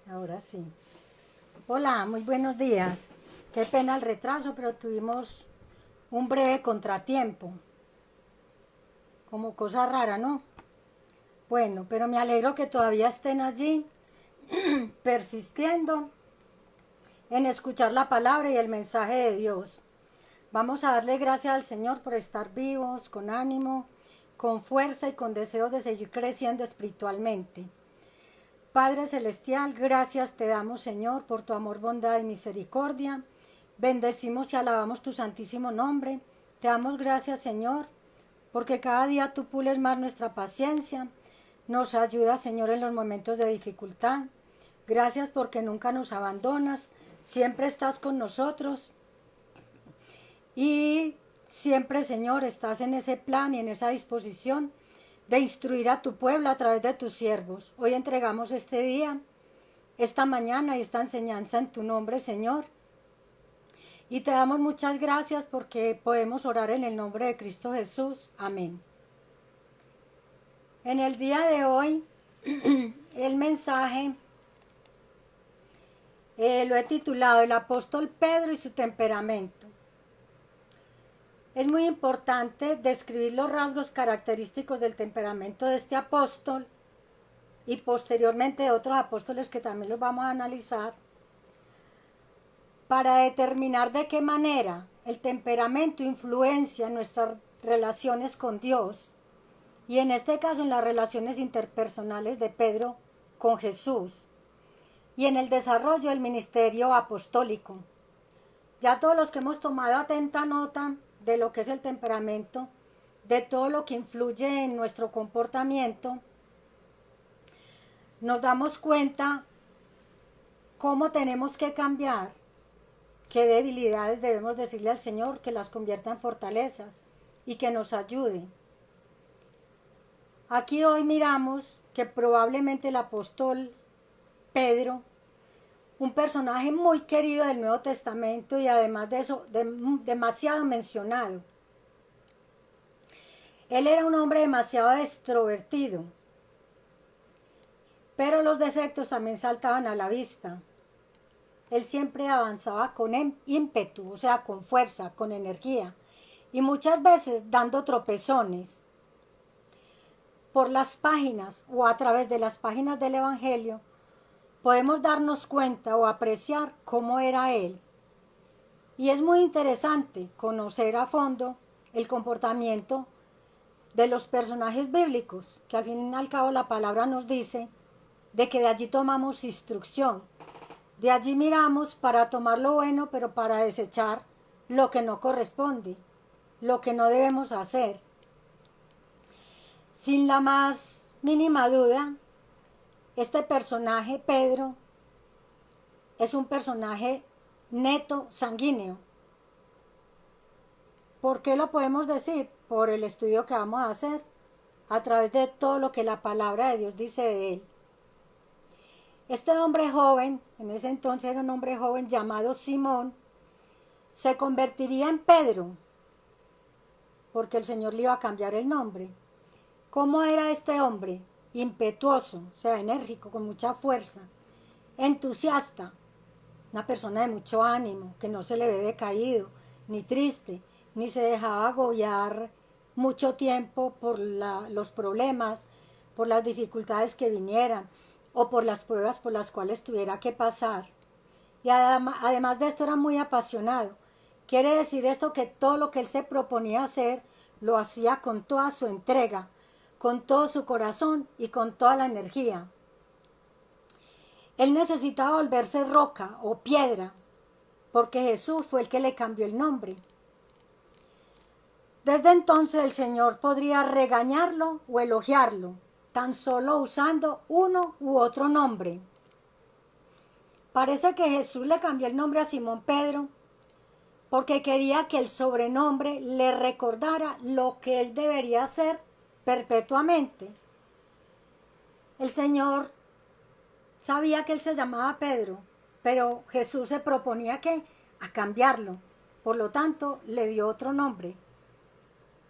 Ahora sí. Hola, muy buenos días. Qué pena el retraso, pero tuvimos un breve contratiempo. Como cosa rara, ¿no? Bueno, pero me alegro que todavía estén allí persistiendo en escuchar la palabra y el mensaje de Dios. Vamos a darle gracias al Señor por estar vivos, con ánimo, con fuerza y con deseo de seguir creciendo espiritualmente. Padre Celestial, gracias te damos, Señor, por tu amor, bondad y misericordia. Bendecimos y alabamos tu santísimo nombre. Te damos gracias, Señor, porque cada día tú pules más nuestra paciencia. Nos ayudas, Señor, en los momentos de dificultad. Gracias porque nunca nos abandonas. Siempre estás con nosotros. Y siempre, Señor, estás en ese plan y en esa disposición de instruir a tu pueblo a través de tus siervos. Hoy entregamos este día, esta mañana y esta enseñanza en tu nombre, Señor. Y te damos muchas gracias porque podemos orar en el nombre de Cristo Jesús. Amén. En el día de hoy, el mensaje lo he titulado El apóstol Pedro y su temperamento. Es muy importante describir los rasgos característicos del temperamento de este apóstol y posteriormente de otros apóstoles que también los vamos a analizar para determinar de qué manera el temperamento influencia en nuestras relaciones con Dios y en este caso en las relaciones interpersonales de Pedro con Jesús y en el desarrollo del ministerio apostólico. Ya todos los que hemos tomado atenta nota de lo que es el temperamento, de todo lo que influye en nuestro comportamiento, nos damos cuenta cómo tenemos que cambiar, qué debilidades debemos decirle al Señor que las convierta en fortalezas y que nos ayude. Aquí hoy miramos que probablemente el apóstol Pedro, un personaje muy querido del Nuevo Testamento y además de eso demasiado mencionado. Él era un hombre demasiado extrovertido, pero los defectos también saltaban a la vista. Él siempre avanzaba con ímpetu, o sea, con fuerza, con energía, y muchas veces dando tropezones. Por las páginas o a través de las páginas del Evangelio, podemos darnos cuenta o apreciar cómo era él. Y es muy interesante conocer a fondo el comportamiento de los personajes bíblicos, que al fin y al cabo la palabra nos dice de que de allí tomamos instrucción. De allí miramos para tomar lo bueno, pero para desechar lo que no corresponde, lo que no debemos hacer. Sin la más mínima duda, este personaje, Pedro, es un personaje neto sanguíneo. ¿Por qué lo podemos decir? Por el estudio que vamos a hacer, a través de todo lo que la palabra de Dios dice de él. Este hombre joven, en ese entonces era un hombre joven llamado Simón, se convertiría en Pedro, porque el Señor le iba a cambiar el nombre. ¿Cómo era este hombre? Impetuoso, o sea, enérgico, con mucha fuerza, entusiasta, una persona de mucho ánimo, que no se le ve decaído, ni triste, ni se dejaba agobiar mucho tiempo por los problemas, por las dificultades que vinieran o por las pruebas por las cuales tuviera que pasar. Y además de esto era muy apasionado. Quiere decir esto que todo lo que él se proponía hacer lo hacía con toda su entrega, con todo su corazón y con toda la energía. Él necesitaba volverse roca o piedra, porque Jesús fue el que le cambió el nombre. Desde entonces el Señor podría regañarlo o elogiarlo, tan solo usando uno u otro nombre. Parece que Jesús le cambió el nombre a Simón Pedro porque quería que el sobrenombre le recordara lo que él debería hacer perpetuamente. El Señor sabía que él se llamaba Pedro, pero Jesús se proponía a cambiarlo. Por lo tanto, le dio otro nombre,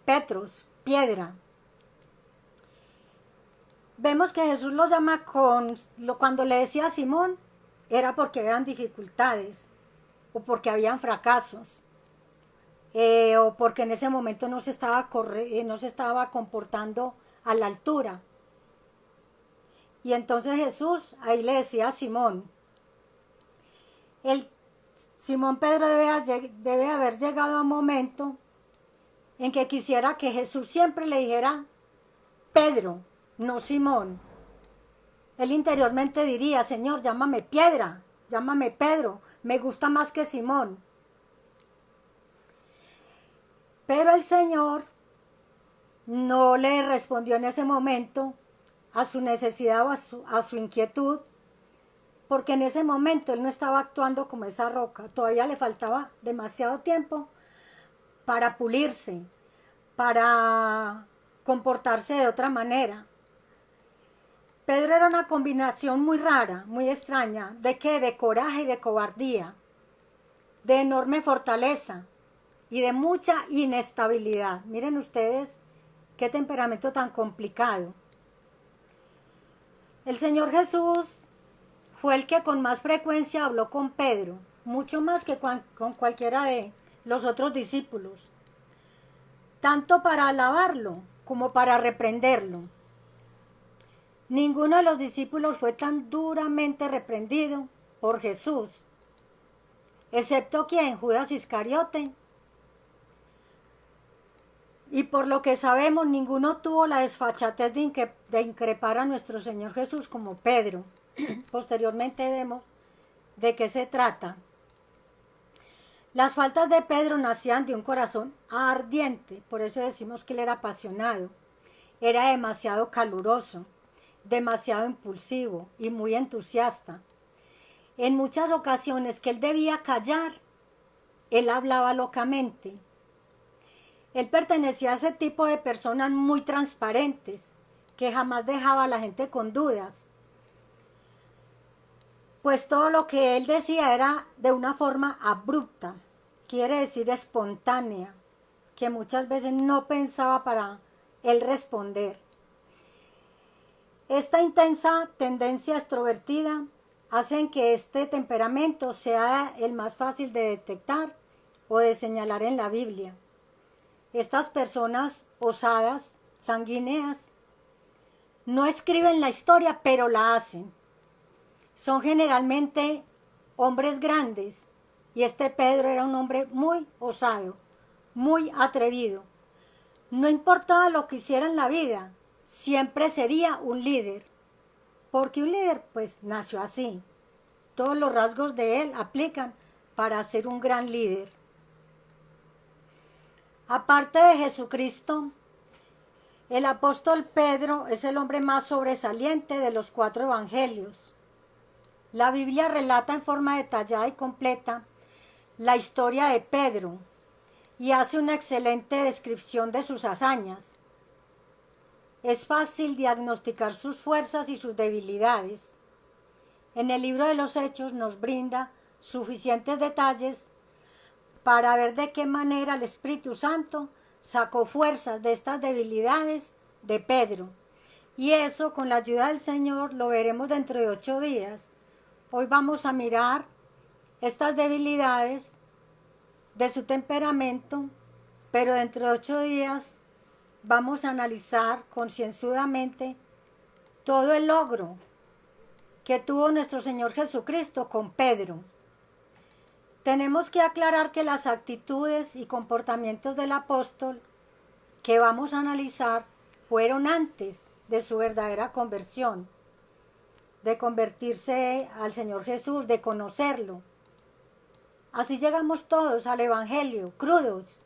Petros, piedra. Vemos que Jesús lo llama cuando le decía a Simón, era porque habían dificultades o porque habían fracasos. O porque en ese momento no se estaba comportando a la altura. Y entonces Jesús ahí le decía a Simón, Simón Pedro debe haber llegado a un momento en que quisiera que Jesús siempre le dijera Pedro, no Simón. Él interiormente diría, Señor, llámame piedra, llámame Pedro, me gusta más que Simón. Pero el Señor no le respondió en ese momento a su necesidad o a su inquietud, porque en ese momento él no estaba actuando como esa roca, todavía le faltaba demasiado tiempo para pulirse, para comportarse de otra manera. Pedro era una combinación muy rara, muy extraña, ¿de qué? De coraje y de cobardía, de enorme fortaleza y de mucha inestabilidad. Miren ustedes qué temperamento tan complicado. El Señor Jesús fue el que con más frecuencia habló con Pedro, mucho más que con cualquiera de los otros discípulos, tanto para alabarlo como para reprenderlo. Ninguno de los discípulos fue tan duramente reprendido por Jesús, excepto quien, Judas Iscariote. Y por lo que sabemos, ninguno tuvo la desfachatez de increpar a nuestro Señor Jesús como Pedro. Posteriormente vemos de qué se trata. Las faltas de Pedro nacían de un corazón ardiente, por eso decimos que él era apasionado. Era demasiado caluroso, demasiado impulsivo y muy entusiasta. En muchas ocasiones que él debía callar, él hablaba locamente. Él pertenecía a ese tipo de personas muy transparentes, que jamás dejaba a la gente con dudas. Pues todo lo que él decía era de una forma abrupta, quiere decir espontánea, que muchas veces no pensaba para él responder. Esta intensa tendencia extrovertida hace que este temperamento sea el más fácil de detectar o de señalar en la Biblia. Estas personas osadas, sanguíneas, no escriben la historia, pero la hacen. Son generalmente hombres grandes, y este Pedro era un hombre muy osado, muy atrevido. No importaba lo que hiciera en la vida, siempre sería un líder, porque un líder pues nació así. Todos los rasgos de él aplican para ser un gran líder. Aparte de Jesucristo, el apóstol Pedro es el hombre más sobresaliente de los 4 evangelios. La Biblia relata en forma detallada y completa la historia de Pedro y hace una excelente descripción de sus hazañas. Es fácil diagnosticar sus fuerzas y sus debilidades. En el libro de los Hechos nos brinda suficientes detalles para ver de qué manera el Espíritu Santo sacó fuerzas de estas debilidades de Pedro. Y eso, con la ayuda del Señor, lo veremos dentro de 8 días. Hoy vamos a mirar estas debilidades de su temperamento, pero dentro de 8 días vamos a analizar concienzudamente todo el logro que tuvo nuestro Señor Jesucristo con Pedro. Tenemos que aclarar que las actitudes y comportamientos del apóstol que vamos a analizar fueron antes de su verdadera conversión, de convertirse al Señor Jesús, de conocerlo. Así llegamos todos al Evangelio, crudos,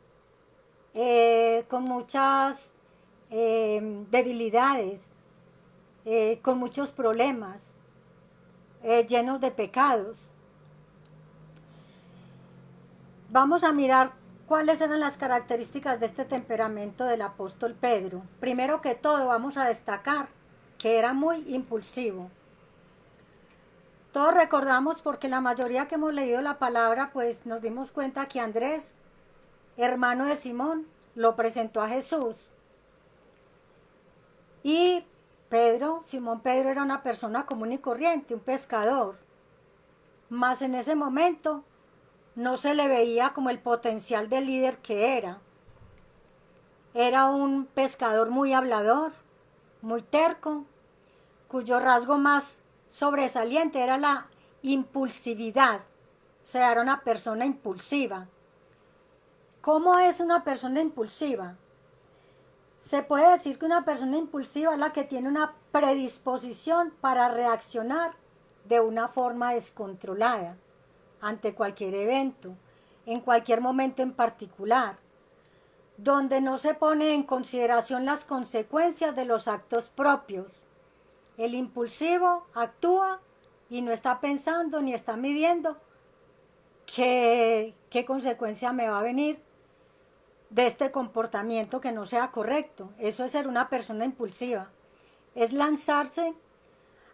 con muchas debilidades, con muchos problemas, llenos de pecados. Vamos a mirar cuáles eran las características de este temperamento del apóstol Pedro. Primero que todo vamos a destacar que era muy impulsivo. Todos recordamos, porque la mayoría que hemos leído la palabra, pues nos dimos cuenta que Andrés, hermano de Simón, lo presentó a Jesús. Y Pedro, Simón Pedro, era una persona común y corriente, un pescador. mas en ese momento no se le veía como el potencial de líder que era. Era un pescador muy hablador, muy terco, cuyo rasgo más sobresaliente era la impulsividad. O sea, era una persona impulsiva. ¿Cómo es una persona impulsiva? Se puede decir que una persona impulsiva es la que tiene una predisposición para reaccionar de una forma descontrolada ante cualquier evento, en cualquier momento en particular, donde no se pone en consideración las consecuencias de los actos propios. El impulsivo actúa y no está pensando ni está midiendo qué consecuencia me va a venir de este comportamiento que no sea correcto. Eso es ser una persona impulsiva. Es lanzarse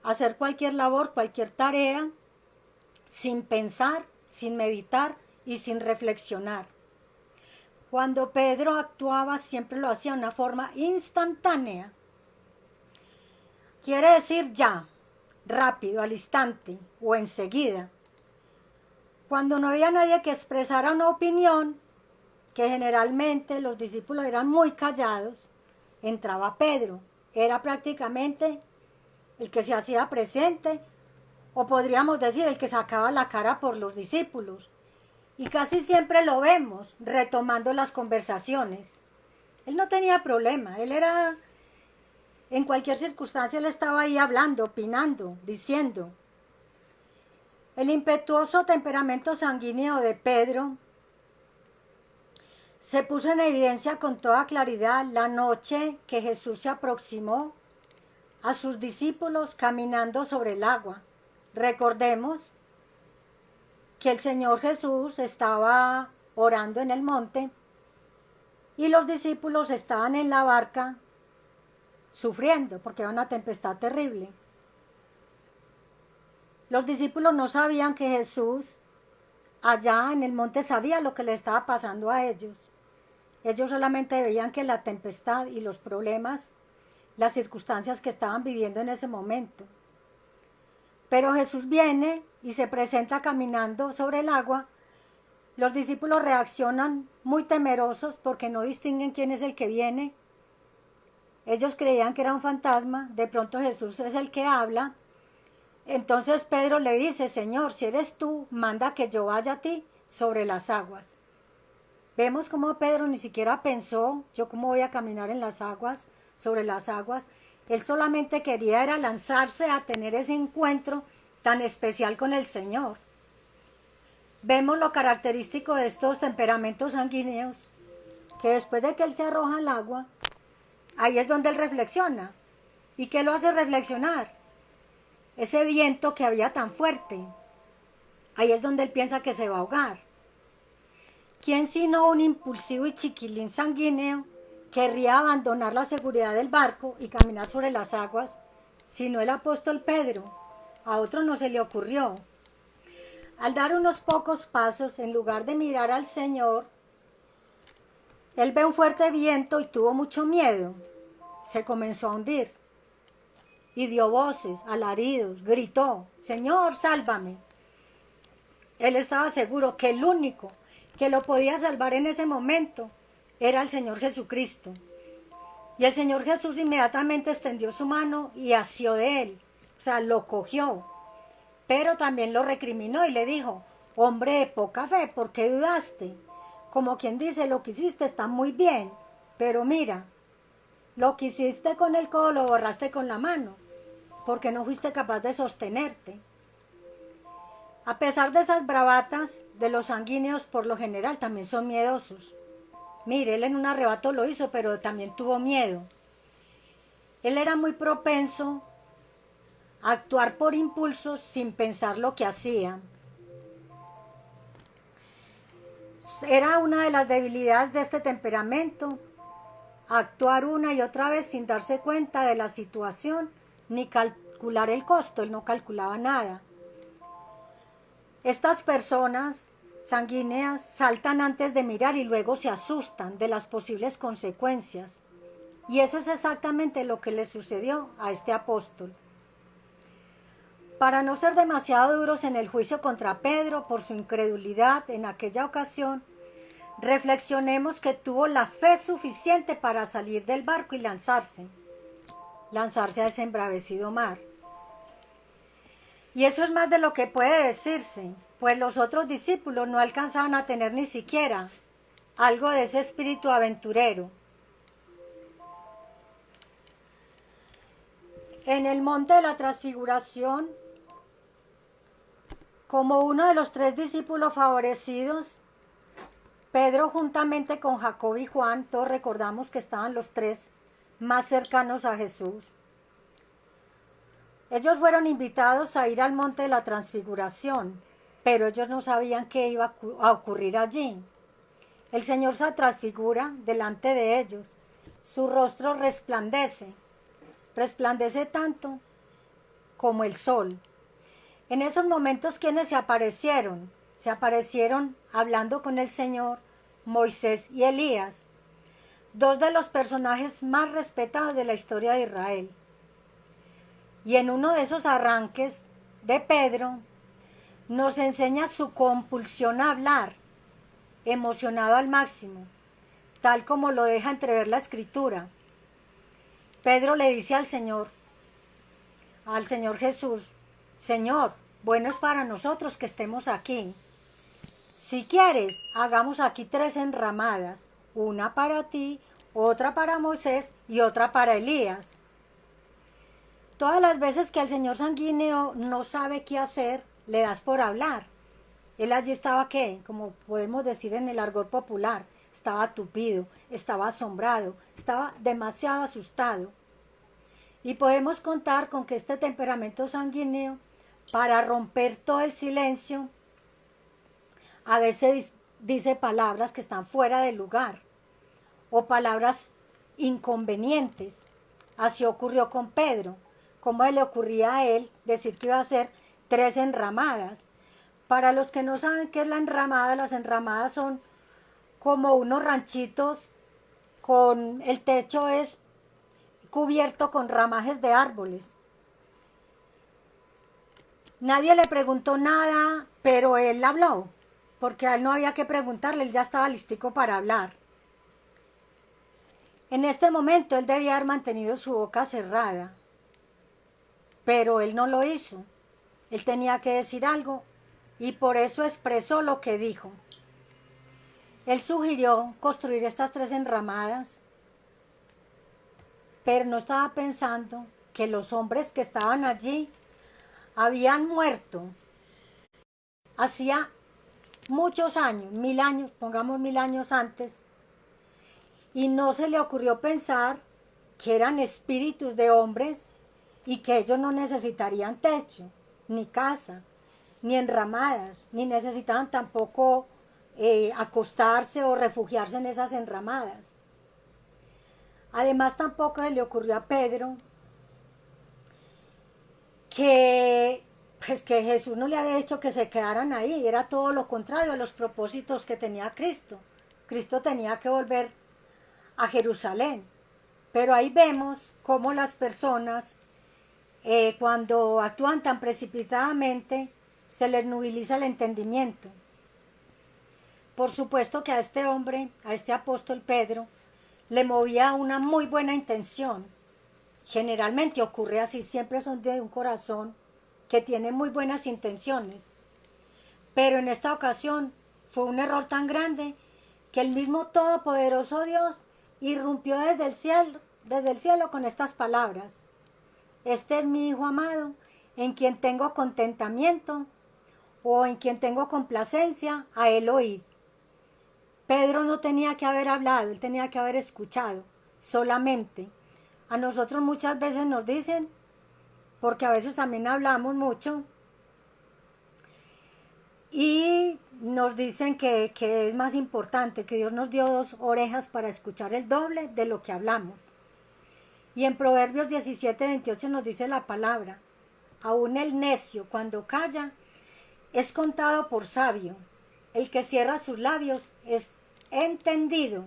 a hacer cualquier labor, cualquier tarea, sin pensar, sin meditar y sin reflexionar. Cuando Pedro actuaba siempre lo hacía de una forma instantánea. Quiere decir ya, rápido, al instante o enseguida. Cuando no había nadie que expresara una opinión, que generalmente los discípulos eran muy callados, entraba Pedro. Era prácticamente el que se hacía presente, o podríamos decir el que sacaba la cara por los discípulos. Y casi siempre lo vemos retomando las conversaciones. Él no tenía problema, él era, en cualquier circunstancia él estaba ahí hablando, opinando, diciendo. El impetuoso temperamento sanguíneo de Pedro se puso en evidencia con toda claridad la noche que Jesús se aproximó a sus discípulos caminando sobre el agua. Recordemos que el Señor Jesús estaba orando en el monte y los discípulos estaban en la barca sufriendo porque era una tempestad terrible. Los discípulos no sabían que Jesús allá en el monte sabía lo que le estaba pasando a ellos. Ellos solamente veían que la tempestad y los problemas, las circunstancias que estaban viviendo en ese momento. Pero Jesús viene y se presenta caminando sobre el agua. Los discípulos reaccionan muy temerosos porque no distinguen quién es el que viene. Ellos creían que era un fantasma, de pronto Jesús es el que habla. Entonces Pedro le dice, Señor, si eres tú, manda que yo vaya a ti sobre las aguas. Vemos cómo Pedro ni siquiera pensó, yo cómo voy a caminar en las aguas, sobre las aguas. Él solamente quería era lanzarse a tener ese encuentro tan especial con el Señor. Vemos lo característico de estos temperamentos sanguíneos, que después de que él se arroja al agua, ahí es donde él reflexiona. ¿Y qué lo hace reflexionar? Ese viento que había tan fuerte. Ahí es donde él piensa que se va a ahogar. ¿Quién sino un impulsivo y chiquilín sanguíneo querría abandonar la seguridad del barco y caminar sobre las aguas, sino el apóstol Pedro? A otro no se le ocurrió. Al dar unos pocos pasos, en lugar de mirar al Señor, él ve un fuerte viento y tuvo mucho miedo. Se comenzó a hundir y dio voces, alaridos, gritó, Señor, sálvame. Él estaba seguro que el único que lo podía salvar en ese momento era el Señor Jesucristo. Y el Señor Jesús inmediatamente extendió su mano y asió de él, o sea, lo cogió. Pero también lo recriminó y le dijo, hombre de poca fe, ¿por qué dudaste? Como quien dice, lo que hiciste está muy bien, pero mira, lo que hiciste con el codo lo borraste con la mano, porque no fuiste capaz de sostenerte. A pesar de esas bravatas de los sanguíneos, por lo general también son miedosos. Mire, él en un arrebato lo hizo, pero también tuvo miedo. Él era muy propenso a actuar por impulsos sin pensar lo que hacía. Era una de las debilidades de este temperamento, actuar una y otra vez sin darse cuenta de la situación ni calcular el costo. Él no calculaba nada. Estas personas sanguíneas saltan antes de mirar y luego se asustan de las posibles consecuencias. Y eso es exactamente lo que le sucedió a este apóstol. Para no ser demasiado duros en el juicio contra Pedro por su incredulidad en aquella ocasión, reflexionemos que tuvo la fe suficiente para salir del barco y lanzarse a ese embravecido mar. Y eso es más de lo que puede decirse, pues los otros discípulos no alcanzaban a tener ni siquiera algo de ese espíritu aventurero. En el monte de la Transfiguración, como uno de los 3 discípulos favorecidos, Pedro juntamente con Jacob y Juan, todos recordamos que estaban los 3 más cercanos a Jesús. Ellos fueron invitados a ir al monte de la Transfiguración, pero ellos no sabían qué iba a ocurrir allí. El Señor se transfigura delante de ellos. Su rostro resplandece tanto como el sol. En esos momentos, ¿quiénes se aparecieron? Se aparecieron hablando con el Señor, Moisés y Elías, 2 de los personajes más respetados de la historia de Israel. Y en uno de esos arranques de Pedro, nos enseña su compulsión a hablar, emocionado al máximo, tal como lo deja entrever la Escritura. Pedro le dice al Señor Jesús: Señor, bueno es para nosotros que estemos aquí. Si quieres, hagamos aquí 3 enramadas, una para ti, otra para Moisés y otra para Elías. Todas las veces que el señor sanguíneo no sabe qué hacer, le das por hablar. Él allí estaba, ¿qué? Como podemos decir en el argot popular, estaba tupido, estaba asombrado, estaba demasiado asustado. Y podemos contar con que este temperamento sanguíneo, para romper todo el silencio, a veces dice palabras que están fuera de lugar o palabras inconvenientes. Así ocurrió con Pedro. ¿Cómo le ocurría a él decir que iba a hacer 3 enramadas? Para los que no saben qué es la enramada, las enramadas son como unos ranchitos con el techo es cubierto con ramajes de árboles. Nadie le preguntó nada, pero él habló, porque a él no había que preguntarle, él ya estaba listico para hablar. En este momento él debía haber mantenido su boca cerrada, pero él no lo hizo. Él tenía que decir algo y por eso expresó lo que dijo. Él sugirió construir estas 3 enramadas, pero no estaba pensando que los hombres que estaban allí habían muerto hacía muchos años, 1000 años, pongamos 1000 años antes, y no se le ocurrió pensar que eran espíritus de hombres y que ellos no necesitarían techo, ni casa, ni enramadas, ni necesitaban tampoco acostarse o refugiarse en esas enramadas. Además, tampoco se le ocurrió a Pedro que Jesús no le había dicho que se quedaran ahí, era todo lo contrario a los propósitos que tenía Cristo. Cristo tenía que volver a Jerusalén. Pero ahí vemos cómo las personas, cuando actúan tan precipitadamente, se les nubiliza el entendimiento. Por supuesto que a este hombre, a este apóstol Pedro, le movía una muy buena intención. Generalmente ocurre así, siempre son de un corazón que tiene muy buenas intenciones. Pero en esta ocasión fue un error tan grande que el mismo todopoderoso Dios irrumpió desde el cielo con estas palabras: este es mi Hijo amado, en quien tengo contentamiento, o en quien tengo complacencia, a él oíd. Pedro no tenía que haber hablado, él tenía que haber escuchado solamente. A nosotros muchas veces nos dicen, porque a veces también hablamos mucho, y nos dicen que es más importante, que Dios nos dio 2 orejas para escuchar el doble de lo que hablamos. Y en Proverbios 17:28 nos dice la palabra: aún el necio, cuando calla, es contado por sabio. El que cierra sus labios es entendido.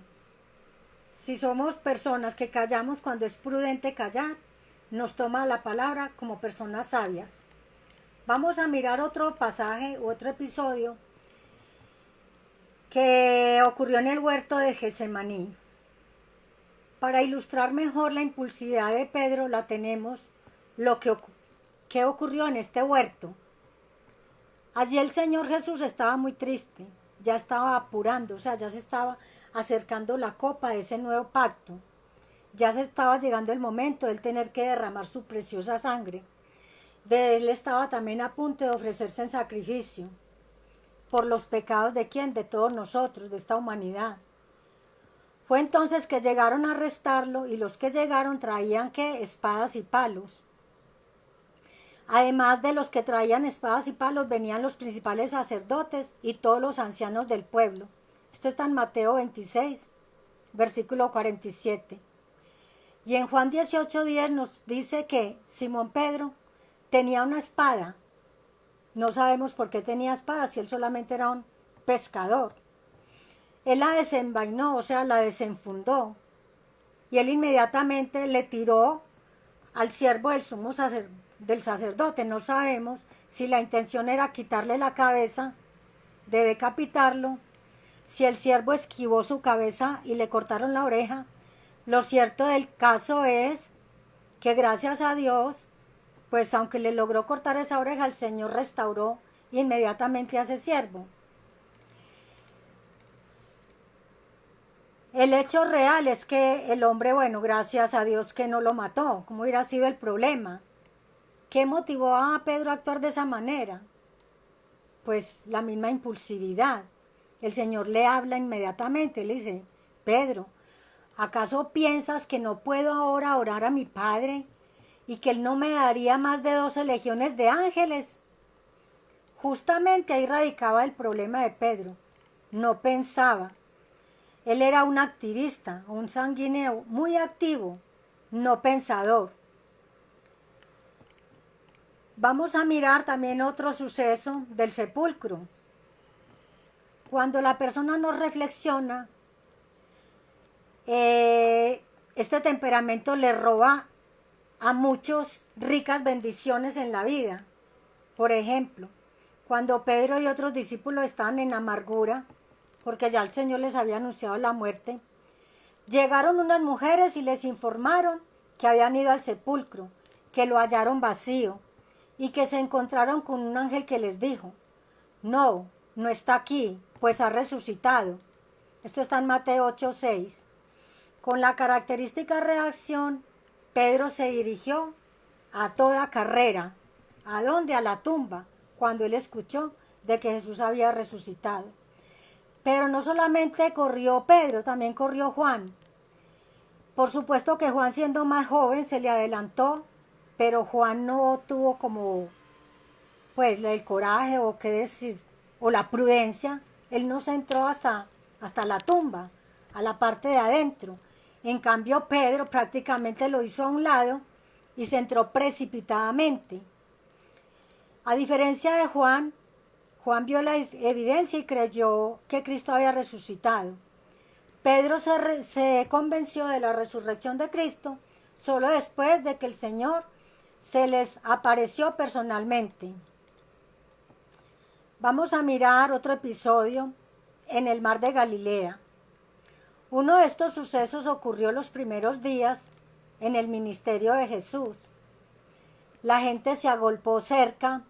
Si somos personas que callamos cuando es prudente callar, nos toma la palabra como personas sabias. Vamos a mirar otro pasaje, otro episodio que ocurrió en el huerto de Getsemaní. Para ilustrar mejor la impulsividad de Pedro la tenemos que ocurrió en este huerto. Allí el Señor Jesús estaba muy triste, ya estaba apurando, o sea, ya se estaba acercando la copa de ese nuevo pacto. Ya se estaba llegando el momento de él tener que derramar su preciosa sangre. De él estaba también a punto de ofrecerse en sacrificio. ¿Por los pecados de quién? De todos nosotros, de esta humanidad. Fue entonces que llegaron a arrestarlo y los que llegaron traían ¿qué? Espadas y palos. Además de los que traían espadas y palos venían los principales sacerdotes y todos los ancianos del pueblo. Esto está en Mateo 26, versículo 47. Y en Juan 18:10 nos dice que Simón Pedro tenía una espada. No sabemos por qué tenía espada si él solamente era un pescador. Él la desenvainó, o sea, la desenfundó. Y él inmediatamente le tiró al siervo del sacerdote. No sabemos si la intención era quitarle la cabeza, de decapitarlo, si el siervo esquivó su cabeza y le cortaron la oreja. Lo cierto del caso es que gracias a Dios, pues aunque le logró cortar esa oreja, el Señor restauró inmediatamente a ese siervo. El hecho real es que el hombre, bueno, gracias a Dios que no lo mató. ¿Cómo hubiera sido el problema? ¿Qué motivó a Pedro a actuar de esa manera? Pues la misma impulsividad. El Señor le habla inmediatamente, le dice, Pedro, ¿acaso piensas que no puedo ahora orar a mi Padre y que Él no me daría más de 12 legiones de ángeles? Justamente ahí radicaba el problema de Pedro. No pensaba. Él era un activista, un sanguíneo muy activo, no pensador. Vamos a mirar también otro suceso del sepulcro. Cuando la persona no reflexiona, este temperamento le roba a muchos ricas bendiciones en la vida. Por ejemplo, cuando Pedro y otros discípulos estaban en amargura, porque ya el Señor les había anunciado la muerte, llegaron unas mujeres y les informaron que habían ido al sepulcro, que lo hallaron vacío y que se encontraron con un ángel que les dijo, no, no está aquí, pues ha resucitado. Esto está en Mateo 8:6. Con la característica reacción, Pedro se dirigió a toda carrera. ¿A dónde? A la tumba, cuando él escuchó de que Jesús había resucitado. Pero no solamente corrió Pedro, también corrió Juan. Por supuesto que Juan, siendo más joven, se le adelantó, pero Juan no tuvo como pues el coraje o qué decir, o la prudencia. Él no se entró hasta la tumba, a la parte de adentro. En cambio, Pedro prácticamente lo hizo a un lado y se entró precipitadamente. A diferencia de Juan, Juan vio la evidencia y creyó que Cristo había resucitado. Pedro se convenció de la resurrección de Cristo solo después de que el Señor se les apareció personalmente. Vamos a mirar otro episodio en el mar de Galilea. Uno de estos sucesos ocurrió los primeros días en el ministerio de Jesús. La gente se agolpó cerca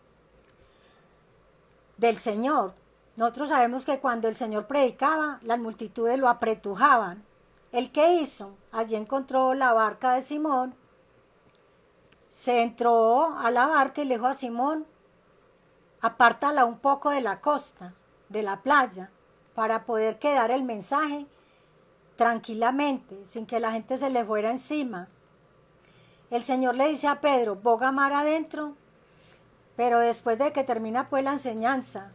del Señor. Nosotros sabemos que cuando el Señor predicaba, las multitudes lo apretujaban. ¿El qué hizo? Allí encontró la barca de Simón, se entró a la barca y le dijo a Simón, apártala un poco de la costa, de la playa, para poder quedar el mensaje tranquilamente, sin que la gente se le fuera encima. El Señor le dice a Pedro, boga mar adentro, pero después de que termina pues la enseñanza,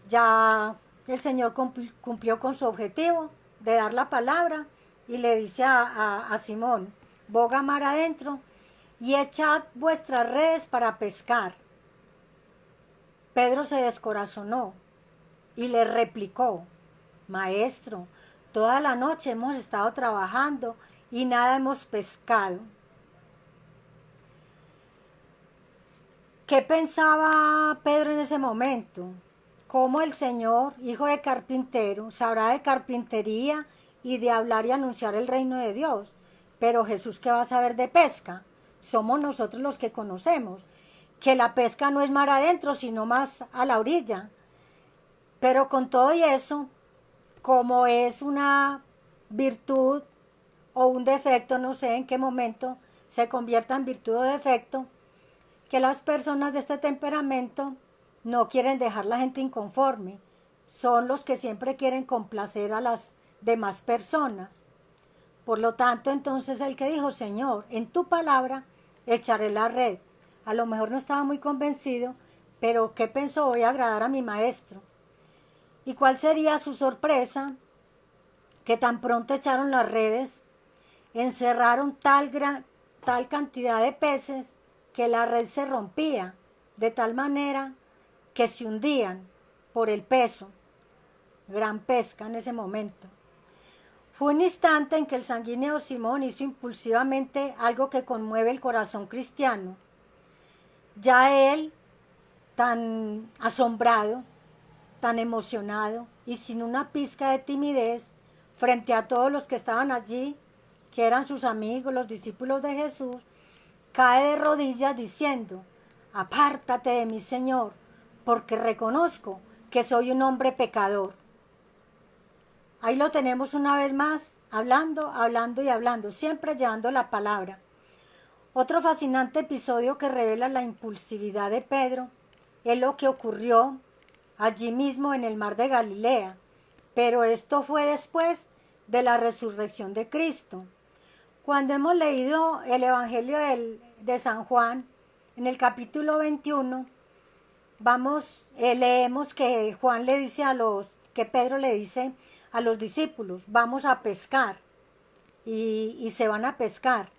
ya el Señor cumplió con su objetivo de dar la palabra y le dice a Simón, boga mar adentro y echad vuestras redes para pescar. Pedro se descorazonó y le replicó, maestro, toda la noche hemos estado trabajando y nada hemos pescado. ¿Qué pensaba Pedro en ese momento? ¿Cómo el Señor, hijo de carpintero, sabrá de carpintería y de hablar y anunciar el reino de Dios? Pero Jesús, ¿qué va a saber de pesca? Somos nosotros los que conocemos, que la pesca no es mar adentro, sino más a la orilla. Pero con todo y eso, como es una virtud o un defecto, no sé en qué momento se convierta en virtud o defecto, que las personas de este temperamento no quieren dejar la gente inconforme, son los que siempre quieren complacer a las demás personas. Por lo tanto, entonces el que dijo, Señor, en tu palabra echaré la red. A lo mejor no estaba muy convencido, pero ¿qué pensó? Voy a agradar a mi maestro. ¿Y cuál sería su sorpresa? Que tan pronto echaron las redes, encerraron tal cantidad de peces que la red se rompía, de tal manera que se hundían por el peso. Gran pesca en ese momento. Fue un instante en que el sanguíneo Simón hizo impulsivamente algo que conmueve el corazón cristiano. Ya él, tan asombrado, tan emocionado y sin una pizca de timidez, frente a todos los que estaban allí, que eran sus amigos, los discípulos de Jesús, cae de rodillas diciendo, apártate de mí, Señor, porque reconozco que soy un hombre pecador. Ahí lo tenemos una vez más, hablando, hablando y hablando, siempre llevando la palabra. Otro fascinante episodio que revela la impulsividad de Pedro es lo que ocurrió allí mismo en el mar de Galilea, pero esto fue después de la resurrección de Cristo. Cuando hemos leído el Evangelio de San Juan, en el capítulo 21, leemos que Juan le dice que Pedro le dice a los discípulos, vamos a pescar, y se van a pescar.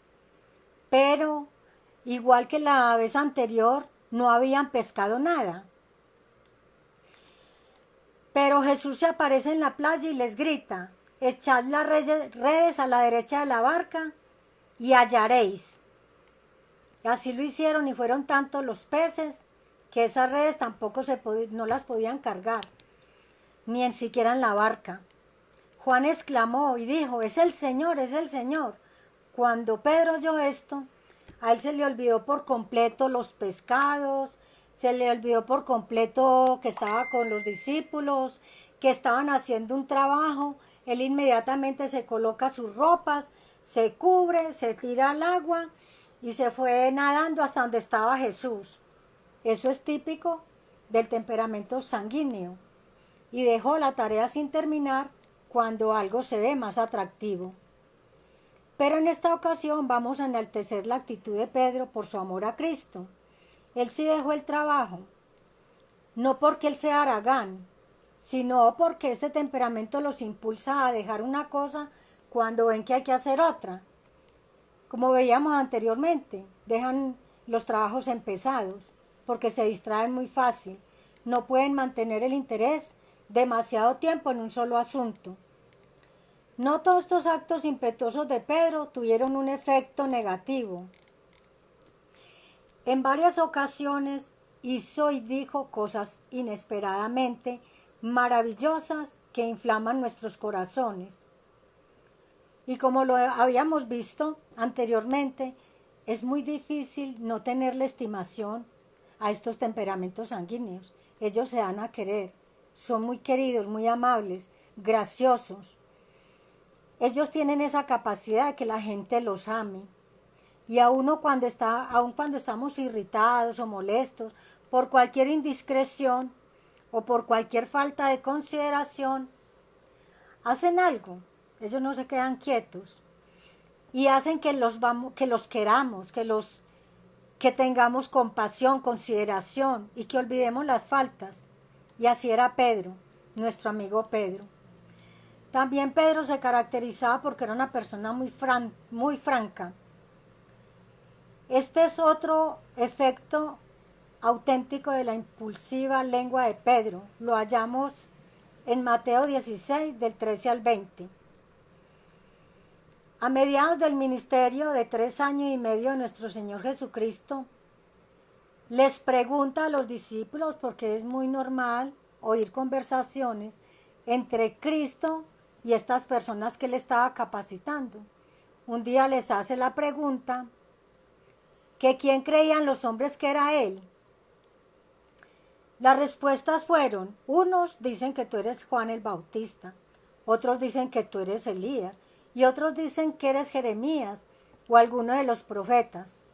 Pero, igual que la vez anterior, no habían pescado nada. Pero Jesús se aparece en la playa y les grita, echad las redes a la derecha de la barca y hallaréis. Y así lo hicieron y fueron tantos los peces que esas redes tampoco no las podían cargar, ni en siquiera en la barca. Juan exclamó y dijo, es el Señor, es el Señor. Cuando Pedro oyó esto, a él se le olvidó por completo los pescados, se le olvidó por completo que estaba con los discípulos, que estaban haciendo un trabajo. Él inmediatamente se coloca sus ropas, se cubre, se tira al agua y se fue nadando hasta donde estaba Jesús. Eso es típico del temperamento sanguíneo. Y dejó la tarea sin terminar cuando algo se ve más atractivo. Pero en esta ocasión vamos a enaltecer la actitud de Pedro por su amor a Cristo. Él sí dejó el trabajo, no porque él sea haragán, sino porque este temperamento los impulsa a dejar una cosa cuando ven que hay que hacer otra. Como veíamos anteriormente, dejan los trabajos empezados porque se distraen muy fácil, no pueden mantener el interés demasiado tiempo en un solo asunto. No todos estos actos impetuosos de Pedro tuvieron un efecto negativo. En varias ocasiones hizo y dijo cosas inesperadamente maravillosas que inflaman nuestros corazones. Y como lo habíamos visto anteriormente, es muy difícil no tenerle estimación a estos temperamentos sanguíneos. Ellos se dan a querer, son muy queridos, muy amables, graciosos. Ellos tienen esa capacidad de que la gente los ame. Y aun cuando estamos irritados o molestos por cualquier indiscreción o por cualquier falta de consideración, hacen algo. Ellos no se quedan quietos y hacen que los queramos, que tengamos compasión, consideración y que olvidemos las faltas. Y así era Pedro, nuestro amigo Pedro. También Pedro se caracterizaba porque era una persona muy franca. Este es otro efecto auténtico de la impulsiva lengua de Pedro. Lo hallamos en Mateo 16, del 13 al 20. A mediados del ministerio de 3 años y medio de nuestro Señor Jesucristo, les pregunta a los discípulos, porque es muy normal oír conversaciones entre Cristo y estas personas que él estaba capacitando. Un día les hace la pregunta que quién creían los hombres que era él. Las respuestas fueron, unos dicen que tú eres Juan el Bautista, otros dicen que tú eres Elías y otros dicen que eres Jeremías o alguno de los profetas.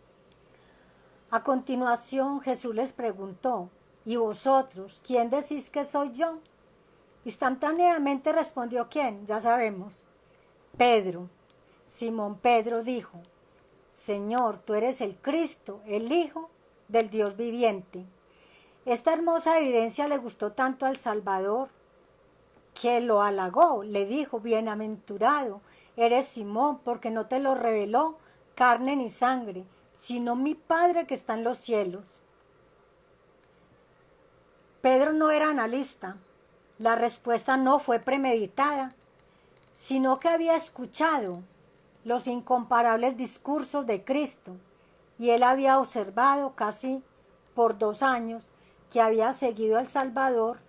A continuación Jesús les preguntó, ¿y vosotros quién decís que soy yo? Instantáneamente respondió ¿quién? Ya sabemos. Pedro. Simón Pedro dijo, Señor, tú eres el Cristo, el Hijo del Dios viviente. Esta hermosa evidencia le gustó tanto al Salvador que lo halagó, le dijo, bienaventurado eres Simón, porque no te lo reveló carne ni sangre, sino mi Padre que está en los cielos. Pedro no era analista, la respuesta no fue premeditada, sino que había escuchado los incomparables discursos de Cristo y él había observado casi por 2 años que había seguido al Salvador,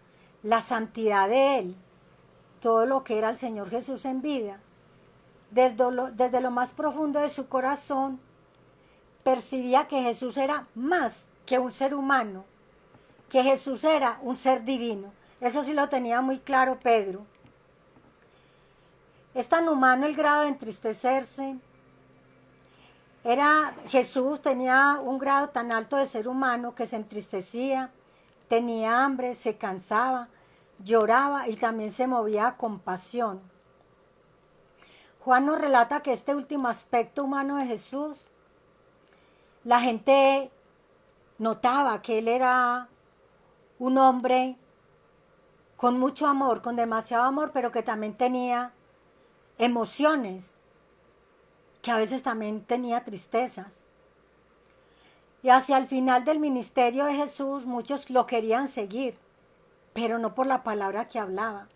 la santidad de él, todo lo que era el Señor Jesús en vida. Desde lo más profundo de su corazón percibía que Jesús era más que un ser humano, que Jesús era un ser divino. Eso sí lo tenía muy claro Pedro. Es tan humano el grado de entristecerse. Jesús tenía un grado tan alto de ser humano que se entristecía, tenía hambre, se cansaba, lloraba y también se movía a compasión. Juan nos relata que este último aspecto humano de Jesús, la gente notaba que él era un hombre con mucho amor, con demasiado amor, pero que también tenía emociones, que a veces también tenía tristezas. Y hacia el final del ministerio de Jesús muchos lo querían seguir, pero no por la palabra que hablaba,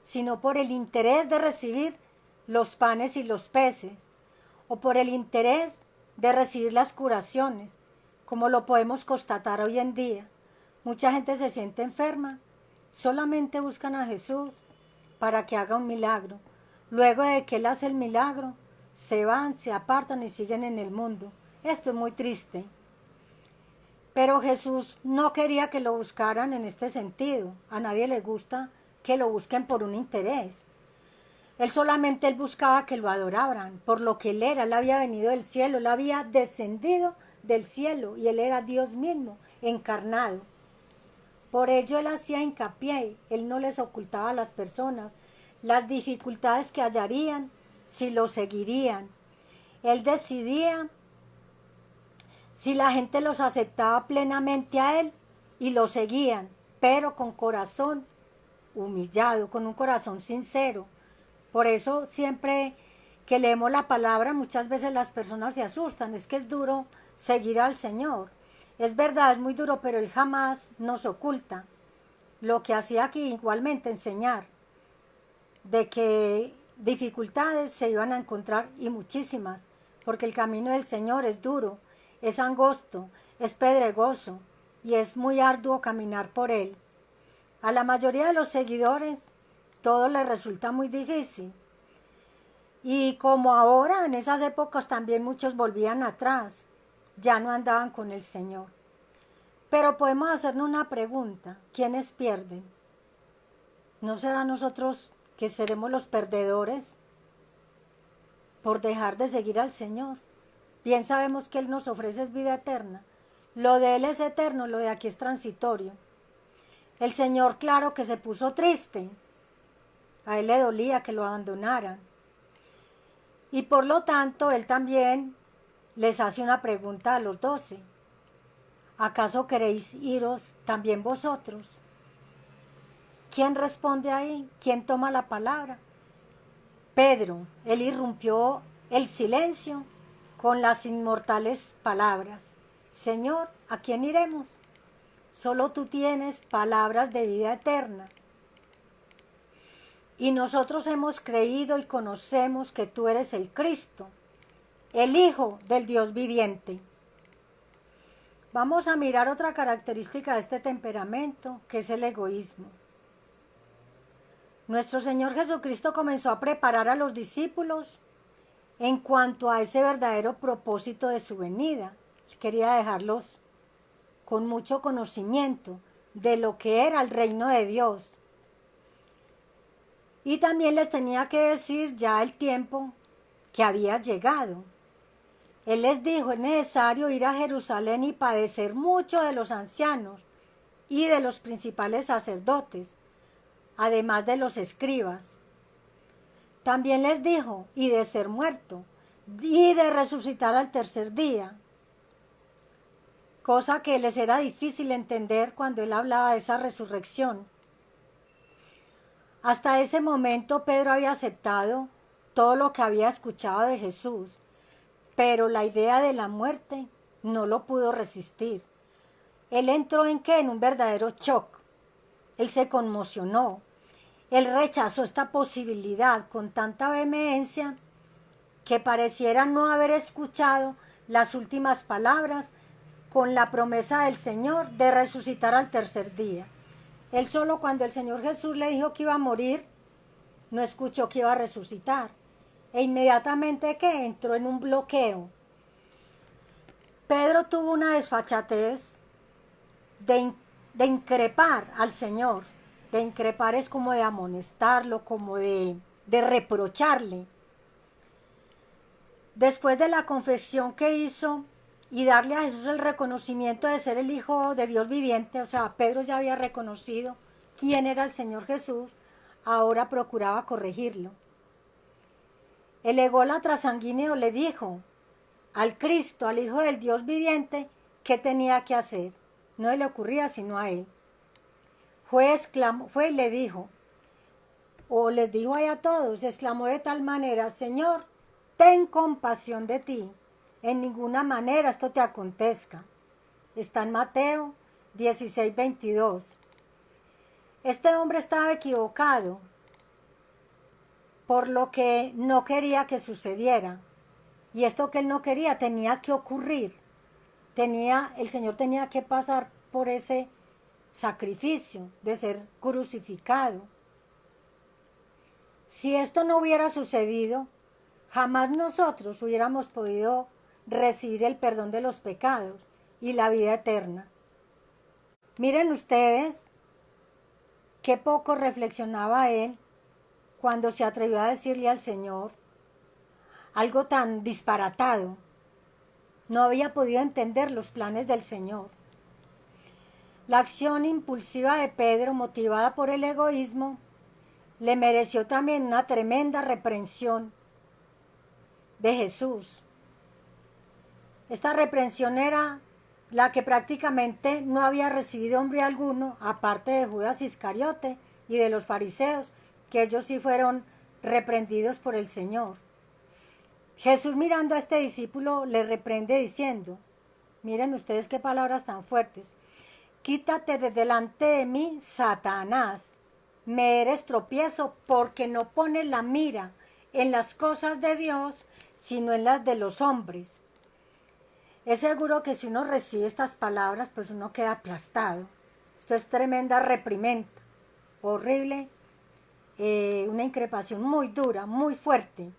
sino por el interés de recibir los panes y los peces, o por el interés de recibir las curaciones, como lo podemos constatar hoy en día. Mucha gente se siente enferma, solamente buscan a Jesús para que haga un milagro. Luego de que él hace el milagro, se van, se apartan y siguen en el mundo. Esto es muy triste. Pero Jesús no quería que lo buscaran en este sentido. A nadie le gusta que lo busquen por un interés. Él buscaba que lo adoraran por lo que él era. Él había venido del cielo, él había descendido del cielo y él era Dios mismo, encarnado. Por ello él hacía hincapié, él no les ocultaba a las personas las dificultades que hallarían si lo seguirían. Él decidía si la gente los aceptaba plenamente a él y lo seguían, pero con corazón humillado, con un corazón sincero. Por eso siempre que leemos la palabra muchas veces las personas se asustan, es que es duro seguir al Señor. Es verdad, es muy duro, pero él jamás nos oculta lo que hacía aquí, igualmente enseñar de que dificultades se iban a encontrar y muchísimas, porque el camino del Señor es duro, es angosto, es pedregoso y es muy arduo caminar por él. A la mayoría de los seguidores todo les resulta muy difícil. Y como ahora, en esas épocas también muchos volvían atrás, ya no andaban con el Señor. Pero podemos hacernos una pregunta, ¿quiénes pierden? ¿No será nosotros que seremos los perdedores por dejar de seguir al Señor? Bien sabemos que Él nos ofrece vida eterna. Lo de Él es eterno, lo de aquí es transitorio. El Señor, claro que se puso triste. A Él le dolía que lo abandonaran. Y por lo tanto, Él también les hace una pregunta a los 12. ¿Acaso queréis iros también vosotros? ¿Quién responde ahí? ¿Quién toma la palabra? Pedro. Él irrumpió el silencio con las inmortales palabras. Señor, ¿a quién iremos? Solo tú tienes palabras de vida eterna. Y nosotros hemos creído y conocemos que tú eres el Cristo, el Hijo del Dios viviente. Vamos a mirar otra característica de este temperamento, que es el egoísmo. Nuestro Señor Jesucristo comenzó a preparar a los discípulos en cuanto a ese verdadero propósito de su venida. Él quería dejarlos con mucho conocimiento de lo que era el reino de Dios. Y también les tenía que decir ya el tiempo que había llegado. Él les dijo, es necesario ir a Jerusalén y padecer mucho de los ancianos y de los principales sacerdotes, además de los escribas. También les dijo, y de ser muerto, y de resucitar al tercer día. Cosa que les era difícil entender cuando él hablaba de esa resurrección. Hasta ese momento Pedro había aceptado todo lo que había escuchado de Jesús, pero la idea de la muerte no lo pudo resistir. Él entró en ¿qué? En un verdadero shock. Él se conmocionó. Él rechazó esta posibilidad con tanta vehemencia que pareciera no haber escuchado las últimas palabras con la promesa del Señor de resucitar al tercer día. Él solo cuando el Señor Jesús le dijo que iba a morir, no escuchó que iba a resucitar. E inmediatamente que entró en un bloqueo. Pedro tuvo una desfachatez de increpar al Señor. De increpar es como de amonestarlo, como de reprocharle. Después de la confesión que hizo y darle a Jesús el reconocimiento de ser el Hijo de Dios viviente, o sea, Pedro ya había reconocido quién era el Señor Jesús, ahora procuraba corregirlo. El ególatra sanguíneo le dijo al Cristo, al Hijo del Dios viviente, qué tenía que hacer. No le ocurría sino a él. Fue y le dijo, o les dijo ahí a todos, exclamó de tal manera, Señor, ten compasión de ti, en ninguna manera esto te acontezca. Está en Mateo 16:22. Este hombre estaba equivocado por lo que no quería que sucediera. Y esto que él no quería tenía que ocurrir. El Señor tenía que pasar por ese sacrificio de ser crucificado. Si esto no hubiera sucedido, jamás nosotros hubiéramos podido recibir el perdón de los pecados y la vida eterna. Miren ustedes qué poco reflexionaba él cuando se atrevió a decirle al Señor algo tan disparatado. No había podido entender los planes del Señor. La acción impulsiva de Pedro, motivada por el egoísmo, le mereció también una tremenda reprensión de Jesús. Esta reprensión era la que prácticamente no había recibido hombre alguno, aparte de Judas Iscariote y de los fariseos, que ellos sí fueron reprendidos por el Señor. Jesús, mirando a este discípulo, le reprende diciendo, miren ustedes qué palabras tan fuertes, quítate de delante de mí, Satanás, me eres tropiezo porque no pones la mira en las cosas de Dios, sino en las de los hombres. Es seguro que si uno recibe estas palabras, pues uno queda aplastado. Esto es tremenda reprimenda, horrible, una increpación muy dura, muy fuerte.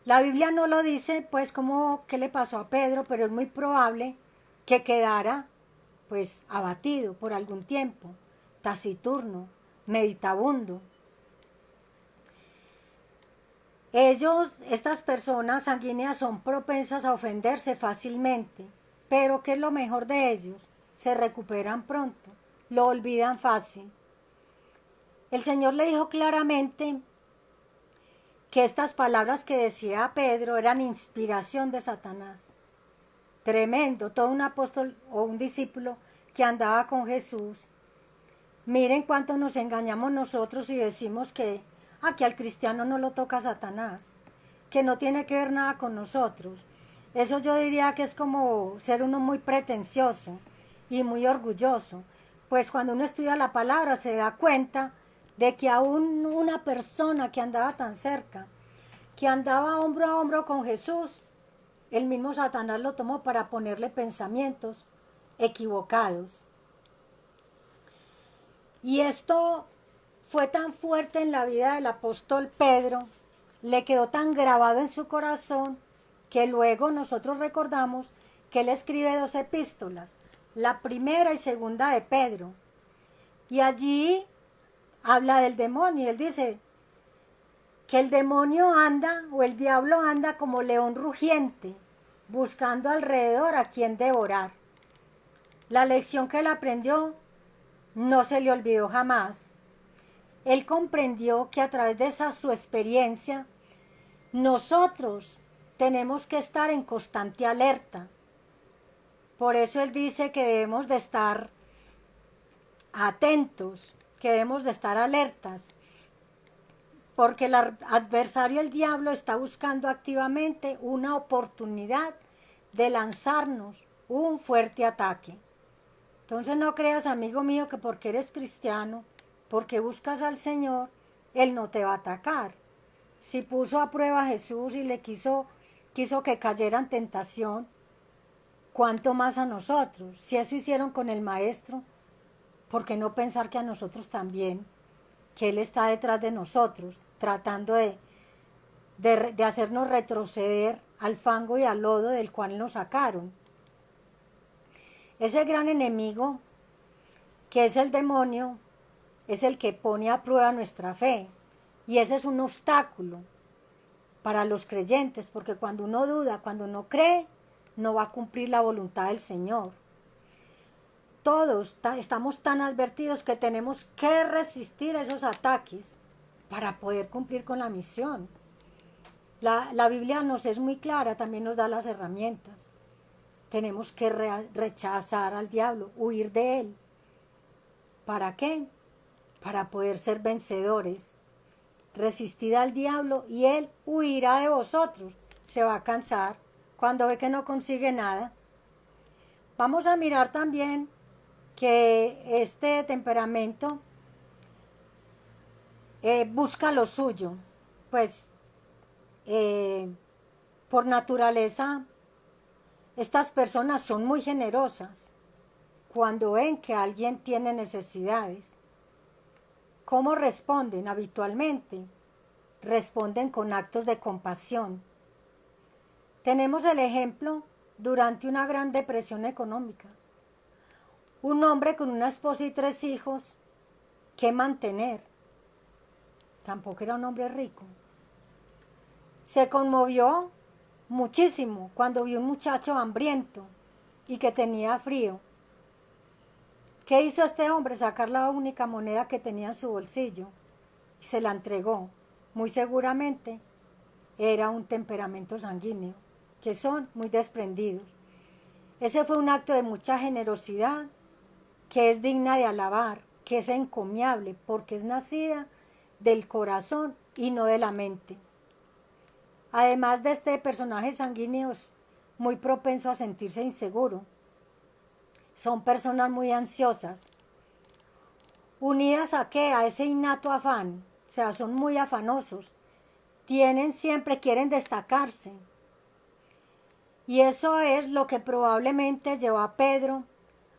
La Biblia no lo dice, pues, como qué le pasó a Pedro, pero es muy probable que quedara, pues, abatido por algún tiempo, taciturno, meditabundo. Estas personas sanguíneas son propensas a ofenderse fácilmente, pero ¿qué es lo mejor de ellos? Se recuperan pronto, lo olvidan fácil. El Señor le dijo claramente que estas palabras que decía Pedro eran inspiración de Satanás. Tremendo, todo un apóstol o un discípulo que andaba con Jesús. Miren cuánto nos engañamos nosotros y decimos que al cristiano no lo toca Satanás, que no tiene que ver nada con nosotros. Eso yo diría que es como ser uno muy pretencioso y muy orgulloso, pues cuando uno estudia la palabra se da cuenta de que aún una persona que andaba tan cerca, que andaba hombro a hombro con Jesús, el mismo Satanás lo tomó para ponerle pensamientos equivocados. Y esto fue tan fuerte en la vida del apóstol Pedro, le quedó tan grabado en su corazón, que luego nosotros recordamos que él escribe 2 epístolas, la primera y segunda de Pedro. Y allí habla del demonio. Él dice que el demonio anda, o el diablo anda como león rugiente, buscando alrededor a quien devorar. La lección que él aprendió no se le olvidó jamás. Él comprendió que a través de esa su experiencia, nosotros tenemos que estar en constante alerta. Por eso él dice que debemos de estar atentos, que debemos de estar alertas, porque el adversario, el diablo, está buscando activamente una oportunidad de lanzarnos un fuerte ataque. Entonces no creas, amigo mío, que porque eres cristiano, porque buscas al Señor, Él no te va a atacar. Si puso a prueba a Jesús y le quiso que cayera en tentación, ¿cuánto más a nosotros? Si eso hicieron con el Maestro, ¿por qué no pensar que a nosotros también? Que Él está detrás de nosotros, tratando de hacernos retroceder al fango y al lodo del cual nos sacaron. Ese gran enemigo, que es el demonio, es el que pone a prueba nuestra fe. Y ese es un obstáculo para los creyentes, porque cuando uno duda, cuando no cree, no va a cumplir la voluntad del Señor. Todos estamos tan advertidos que tenemos que resistir esos ataques para poder cumplir con la misión. La Biblia nos es muy clara, también nos da las herramientas. Tenemos que rechazar al diablo, huir de él. ¿Para qué? Para poder ser vencedores. Resistid al diablo y él huirá de vosotros. Se va a cansar cuando ve que no consigue nada. Vamos a mirar también que este temperamento busca lo suyo. Pues por naturaleza estas personas son muy generosas cuando ven que alguien tiene necesidades. ¿Cómo responden habitualmente? Responden con actos de compasión. Tenemos el ejemplo durante una gran depresión económica. Un hombre con una esposa y 3 hijos que mantener. Tampoco era un hombre rico. Se conmovió muchísimo cuando vio un muchacho hambriento y que tenía frío. ¿Qué hizo este hombre? Sacar la única moneda que tenía en su bolsillo y se la entregó. Muy seguramente era un temperamento sanguíneo, que son muy desprendidos. Ese fue un acto de mucha generosidad, que es digna de alabar, que es encomiable, porque es nacida del corazón y no de la mente. Además de este personaje sanguíneo, es muy propenso a sentirse inseguro. Son personas muy ansiosas. ¿Unidas a qué? A ese innato afán. O sea, son muy afanosos. Quieren destacarse. Y eso es lo que probablemente llevó a Pedro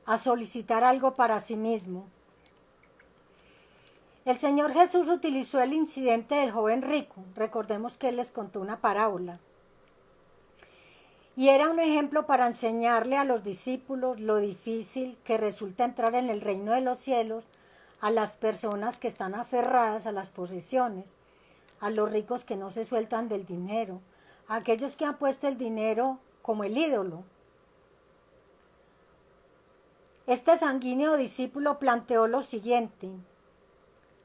a solicitar algo para sí mismo. El Señor Jesús utilizó el incidente del joven rico. Recordemos que Él les contó una parábola. Y era un ejemplo para enseñarle a los discípulos lo difícil que resulta entrar en el reino de los cielos a las personas que están aferradas a las posesiones, a los ricos que no se sueltan del dinero, a aquellos que han puesto el dinero como el ídolo. Este sanguíneo discípulo planteó lo siguiente.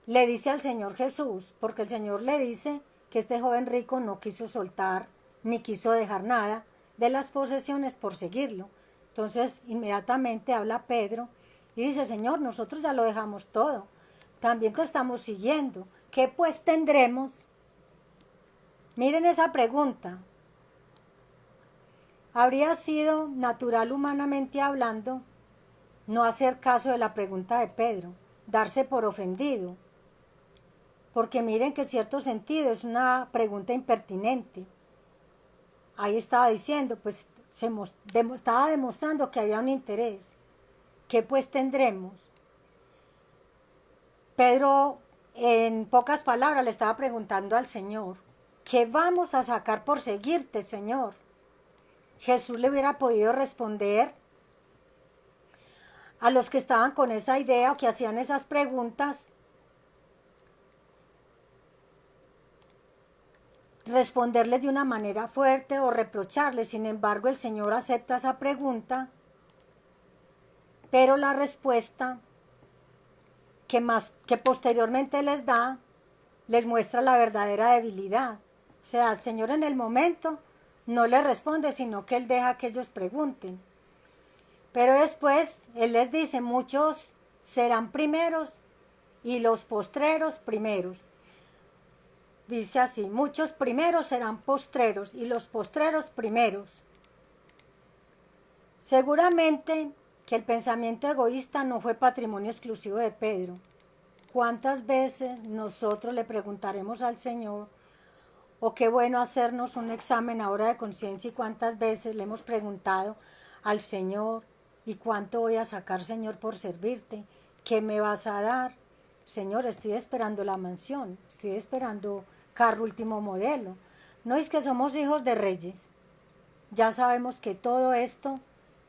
Le dice al Señor Jesús, porque el Señor le dice que este joven rico no quiso soltar ni quiso dejar nada de las posesiones por seguirlo. Entonces inmediatamente habla Pedro y dice: Señor, nosotros ya lo dejamos todo, también te estamos siguiendo, ¿qué pues tendremos? Miren esa pregunta. Habría sido natural, humanamente hablando, no hacer caso de la pregunta de Pedro, darse por ofendido, porque miren que en cierto sentido es una pregunta impertinente. Ahí estaba diciendo, pues estaba demostrando que había un interés. ¿qué pues tendremos? Pedro, en pocas palabras, le estaba preguntando al Señor, ¿qué vamos a sacar por seguirte, Señor? Jesús le hubiera podido responder a los que estaban con esa idea o que hacían esas preguntas, responderles de una manera fuerte o reprocharles. Sin embargo, el Señor acepta esa pregunta, pero la respuesta que posteriormente les da, les muestra la verdadera debilidad. O sea, el Señor en el momento no les responde, sino que Él deja que ellos pregunten. Pero después Él les dice, muchos serán primeros y los postreros primeros. Dice así, muchos primeros serán postreros y los postreros primeros. Seguramente que el pensamiento egoísta no fue patrimonio exclusivo de Pedro. ¿Cuántas veces nosotros le preguntaremos al Señor, o qué bueno hacernos un examen ahora de conciencia, y cuántas veces le hemos preguntado al Señor, ¿y cuánto voy a sacar, Señor, por servirte? ¿Qué me vas a dar? Señor, estoy esperando la mansión, estoy esperando carro último modelo. No es que somos hijos de reyes. Ya sabemos que todo esto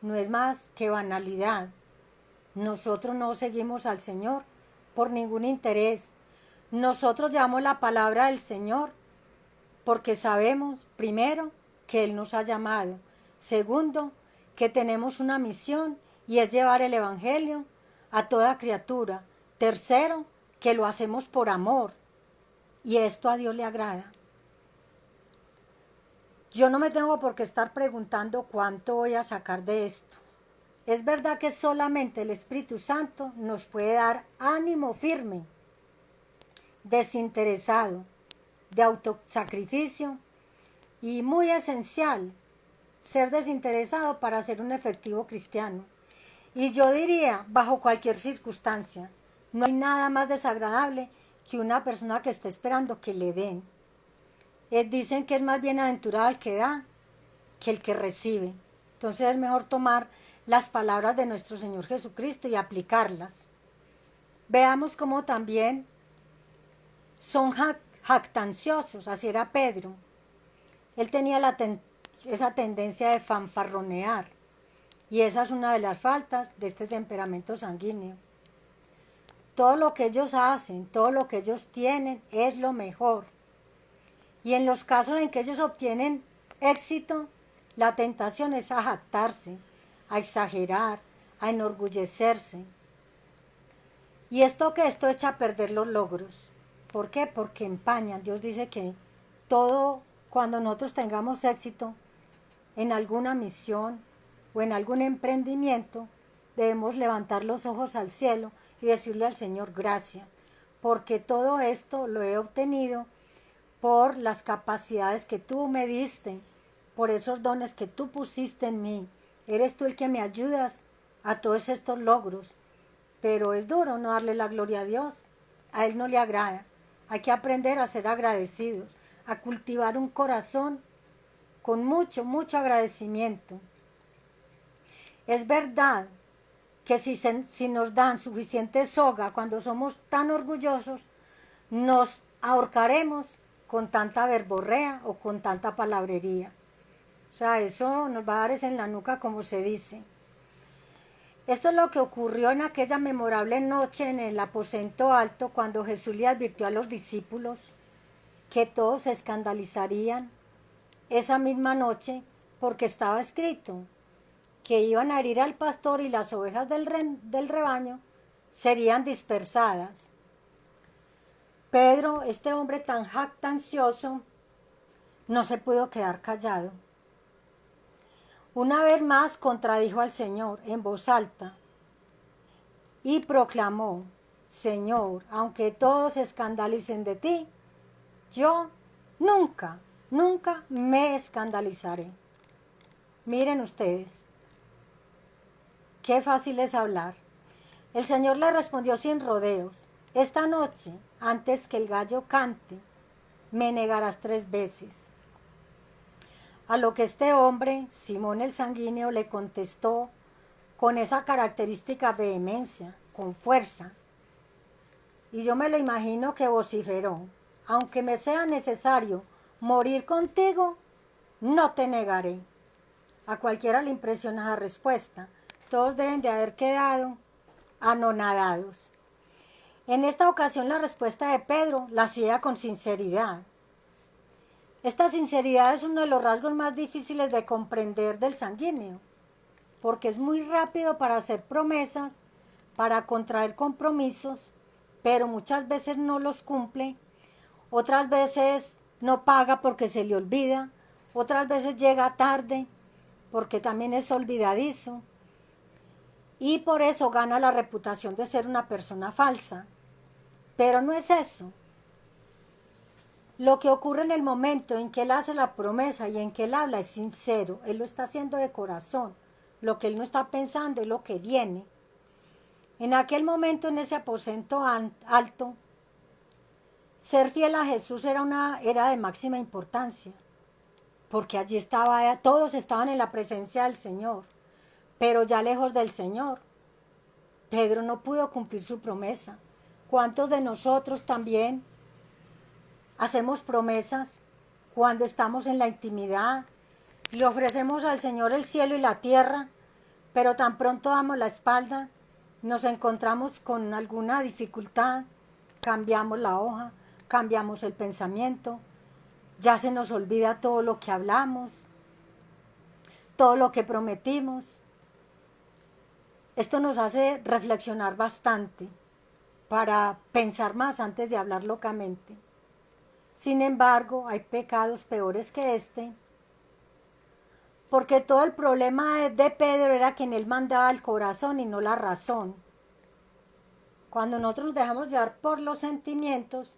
no es más que banalidad. Nosotros no seguimos al Señor por ningún interés. Nosotros llevamos la palabra del Señor porque sabemos, primero, que Él nos ha llamado. Segundo, que tenemos una misión y es llevar el Evangelio a toda criatura. Tercero, que lo hacemos por amor y esto a Dios le agrada. Yo no me tengo por qué estar preguntando cuánto voy a sacar de esto. Es verdad que solamente el Espíritu Santo nos puede dar ánimo firme, desinteresado, de autosacrificio y muy esencial, ser desinteresado para ser un efectivo cristiano. Y yo diría, bajo cualquier circunstancia, no hay nada más desagradable que una persona que esté esperando que le den. Dicen que es más bienaventurado el que da que el que recibe. Entonces es mejor tomar las palabras de nuestro Señor Jesucristo y aplicarlas. Veamos cómo también son jactanciosos, así era Pedro. Él tenía esa tendencia de fanfarronear, y esa es una de las faltas de este temperamento sanguíneo. Todo lo que ellos hacen, todo lo que ellos tienen es lo mejor. Y en los casos en que ellos obtienen éxito, la tentación es a jactarse, a exagerar, a enorgullecerse. Y esto echa a perder los logros. ¿Por qué? Porque empañan. Dios dice que todo, cuando nosotros tengamos éxito en alguna misión o en algún emprendimiento, debemos levantar los ojos al cielo y decirle al Señor gracias, porque todo esto lo he obtenido por las capacidades que tú me diste, por esos dones que tú pusiste en mí. Eres tú el que me ayudas a todos estos logros. Pero es duro no darle la gloria a Dios. A Él no le agrada. Hay que aprender a ser agradecidos, a cultivar un corazón con mucho, mucho agradecimiento. Es verdad que si nos dan suficiente soga cuando somos tan orgullosos, nos ahorcaremos con tanta verborrea o con tanta palabrería. O sea, eso nos va a dar es en la nuca, como se dice. Esto es lo que ocurrió en aquella memorable noche en el aposento alto, cuando Jesús le advirtió a los discípulos que todos se escandalizarían esa misma noche, porque estaba escrito que iban a herir al pastor y las ovejas del rebaño serían dispersadas. Pedro, este hombre tan jactancioso, no se pudo quedar callado. Una vez más contradijo al Señor en voz alta y proclamó: Señor, aunque todos se escandalicen de ti, yo nunca, nunca me escandalizaré. Miren ustedes, qué fácil es hablar. El Señor le respondió sin rodeos: esta noche, antes que el gallo cante, me negarás 3 veces. A lo que este hombre, Simón el sanguíneo, le contestó con esa característica vehemencia, con fuerza. Y yo me lo imagino que vociferó: aunque me sea necesario morir contigo, no te negaré. A cualquiera le impresiona esa respuesta. Todos deben de haber quedado anonadados. En esta ocasión la respuesta de Pedro la hacía con sinceridad. Esta sinceridad es uno de los rasgos más difíciles de comprender del sanguíneo, porque es muy rápido para hacer promesas, para contraer compromisos, pero muchas veces no los cumple, otras veces no paga porque se le olvida, otras veces llega tarde porque también es olvidadizo, y por eso gana la reputación de ser una persona falsa. Pero no es eso. Lo que ocurre en el momento en que él hace la promesa y en que él habla es sincero, él lo está haciendo de corazón. Lo que él no está pensando es lo que viene. En aquel momento, en ese aposento alto, ser fiel a Jesús era de máxima importancia, porque allí todos estaban en la presencia del Señor, pero ya lejos del Señor. Pedro no pudo cumplir su promesa. ¿Cuántos de nosotros también hacemos promesas cuando estamos en la intimidad? Le ofrecemos al Señor el cielo y la tierra, pero tan pronto damos la espalda, nos encontramos con alguna dificultad, cambiamos la hoja, cambiamos el pensamiento, ya se nos olvida todo lo que hablamos, todo lo que prometimos. Esto nos hace reflexionar bastante para pensar más antes de hablar locamente. Sin embargo, hay pecados peores que este, porque todo el problema de Pedro era que en él mandaba el corazón y no la razón. Cuando nosotros nos dejamos llevar por los sentimientos,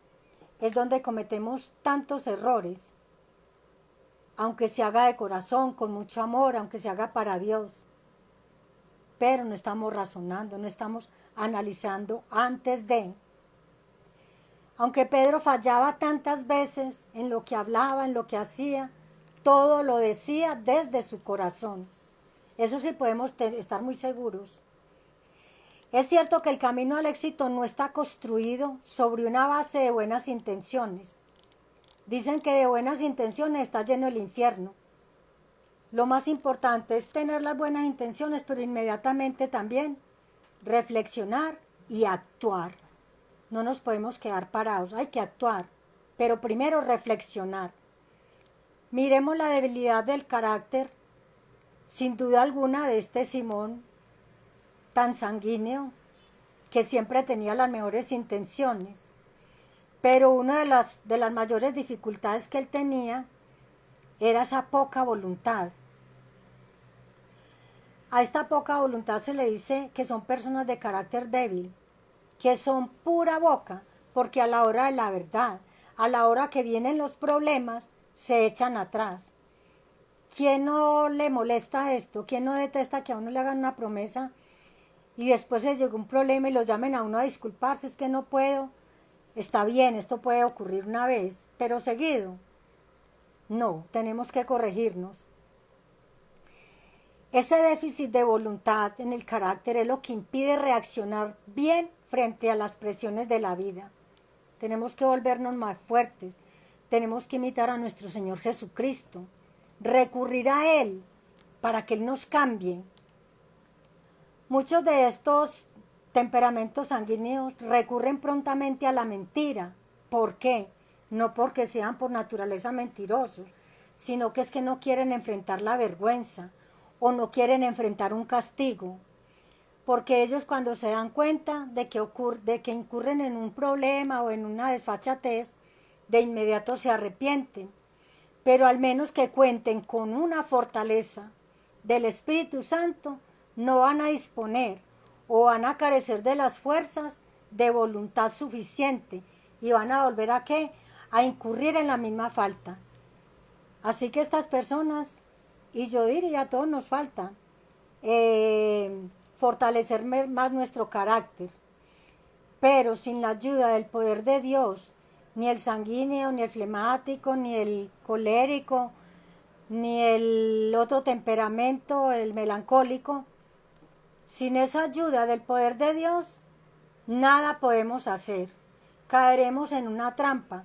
es donde cometemos tantos errores, aunque se haga de corazón, con mucho amor, aunque se haga para Dios. Pero no estamos razonando, no estamos analizando antes de. Aunque Pedro fallaba tantas veces en lo que hablaba, en lo que hacía, todo lo decía desde su corazón. Eso sí podemos estar muy seguros. Es cierto que el camino al éxito no está construido sobre una base de buenas intenciones. Dicen que de buenas intenciones está lleno el infierno. Lo más importante es tener las buenas intenciones, pero inmediatamente también reflexionar y actuar. No nos podemos quedar parados, hay que actuar, pero primero reflexionar. Miremos la debilidad del carácter, sin duda alguna, de este Simón tan sanguíneo, que siempre tenía las mejores intenciones. Pero una de las mayores dificultades que él tenía era esa poca voluntad. A esta poca voluntad se le dice que son personas de carácter débil, que son pura boca, porque a la hora de la verdad, a la hora que vienen los problemas, se echan atrás. ¿Quién no le molesta esto? ¿Quién no detesta que a uno le hagan una promesa y después se llega un problema y lo llamen a uno a disculparse? Es que no puedo. Está bien, esto puede ocurrir una vez, pero seguido. No, tenemos que corregirnos. Ese déficit de voluntad en el carácter es lo que impide reaccionar bien frente a las presiones de la vida. Tenemos que volvernos más fuertes. Tenemos que imitar a nuestro Señor Jesucristo. Recurrir a Él para que Él nos cambie. Muchos de estos temperamentos sanguíneos recurren prontamente a la mentira. ¿Por qué? No porque sean por naturaleza mentirosos, sino que es que no quieren enfrentar la vergüenza o no quieren enfrentar un castigo. Porque ellos, cuando se dan cuenta de que incurren en un problema o en una desfachatez, de inmediato se arrepienten. Pero al menos que cuenten con una fortaleza del Espíritu Santo, no van a disponer o van a carecer de las fuerzas de voluntad suficiente y van a volver a ¿qué? A incurrir en la misma falta. Así que estas personas, y yo diría a todos nos falta fortalecer más nuestro carácter, pero sin la ayuda del poder de Dios, ni el sanguíneo, ni el flemático, ni el colérico, ni el otro temperamento, el melancólico, Sin esa ayuda del poder de Dios, nada podemos hacer. Caeremos en una trampa,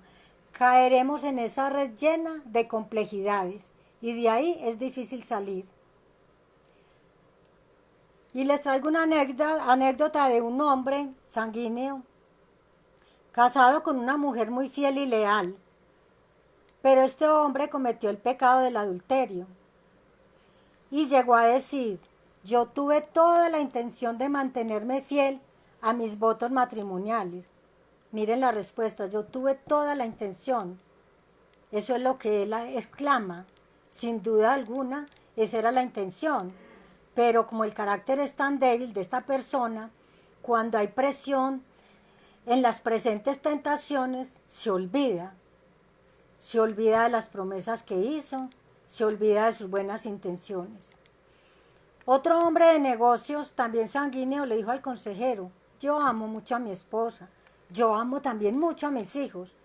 caeremos en esa red llena de complejidades y de ahí es difícil salir. Y les traigo una anécdota de un hombre sanguíneo, casado con una mujer muy fiel y leal, pero este hombre cometió el pecado del adulterio y llegó a decir: yo tuve toda la intención de mantenerme fiel a mis votos matrimoniales. Miren la respuesta: yo tuve toda la intención. Eso es lo que él exclama. Sin duda alguna, esa era la intención. Pero como el carácter es tan débil de esta persona, cuando hay presión en las presentes tentaciones, se olvida. Se olvida de las promesas que hizo, se olvida de sus buenas intenciones. Otro hombre de negocios, también sanguíneo, le dijo al consejero: yo amo mucho a mi esposa, yo amo también mucho a mis hijos,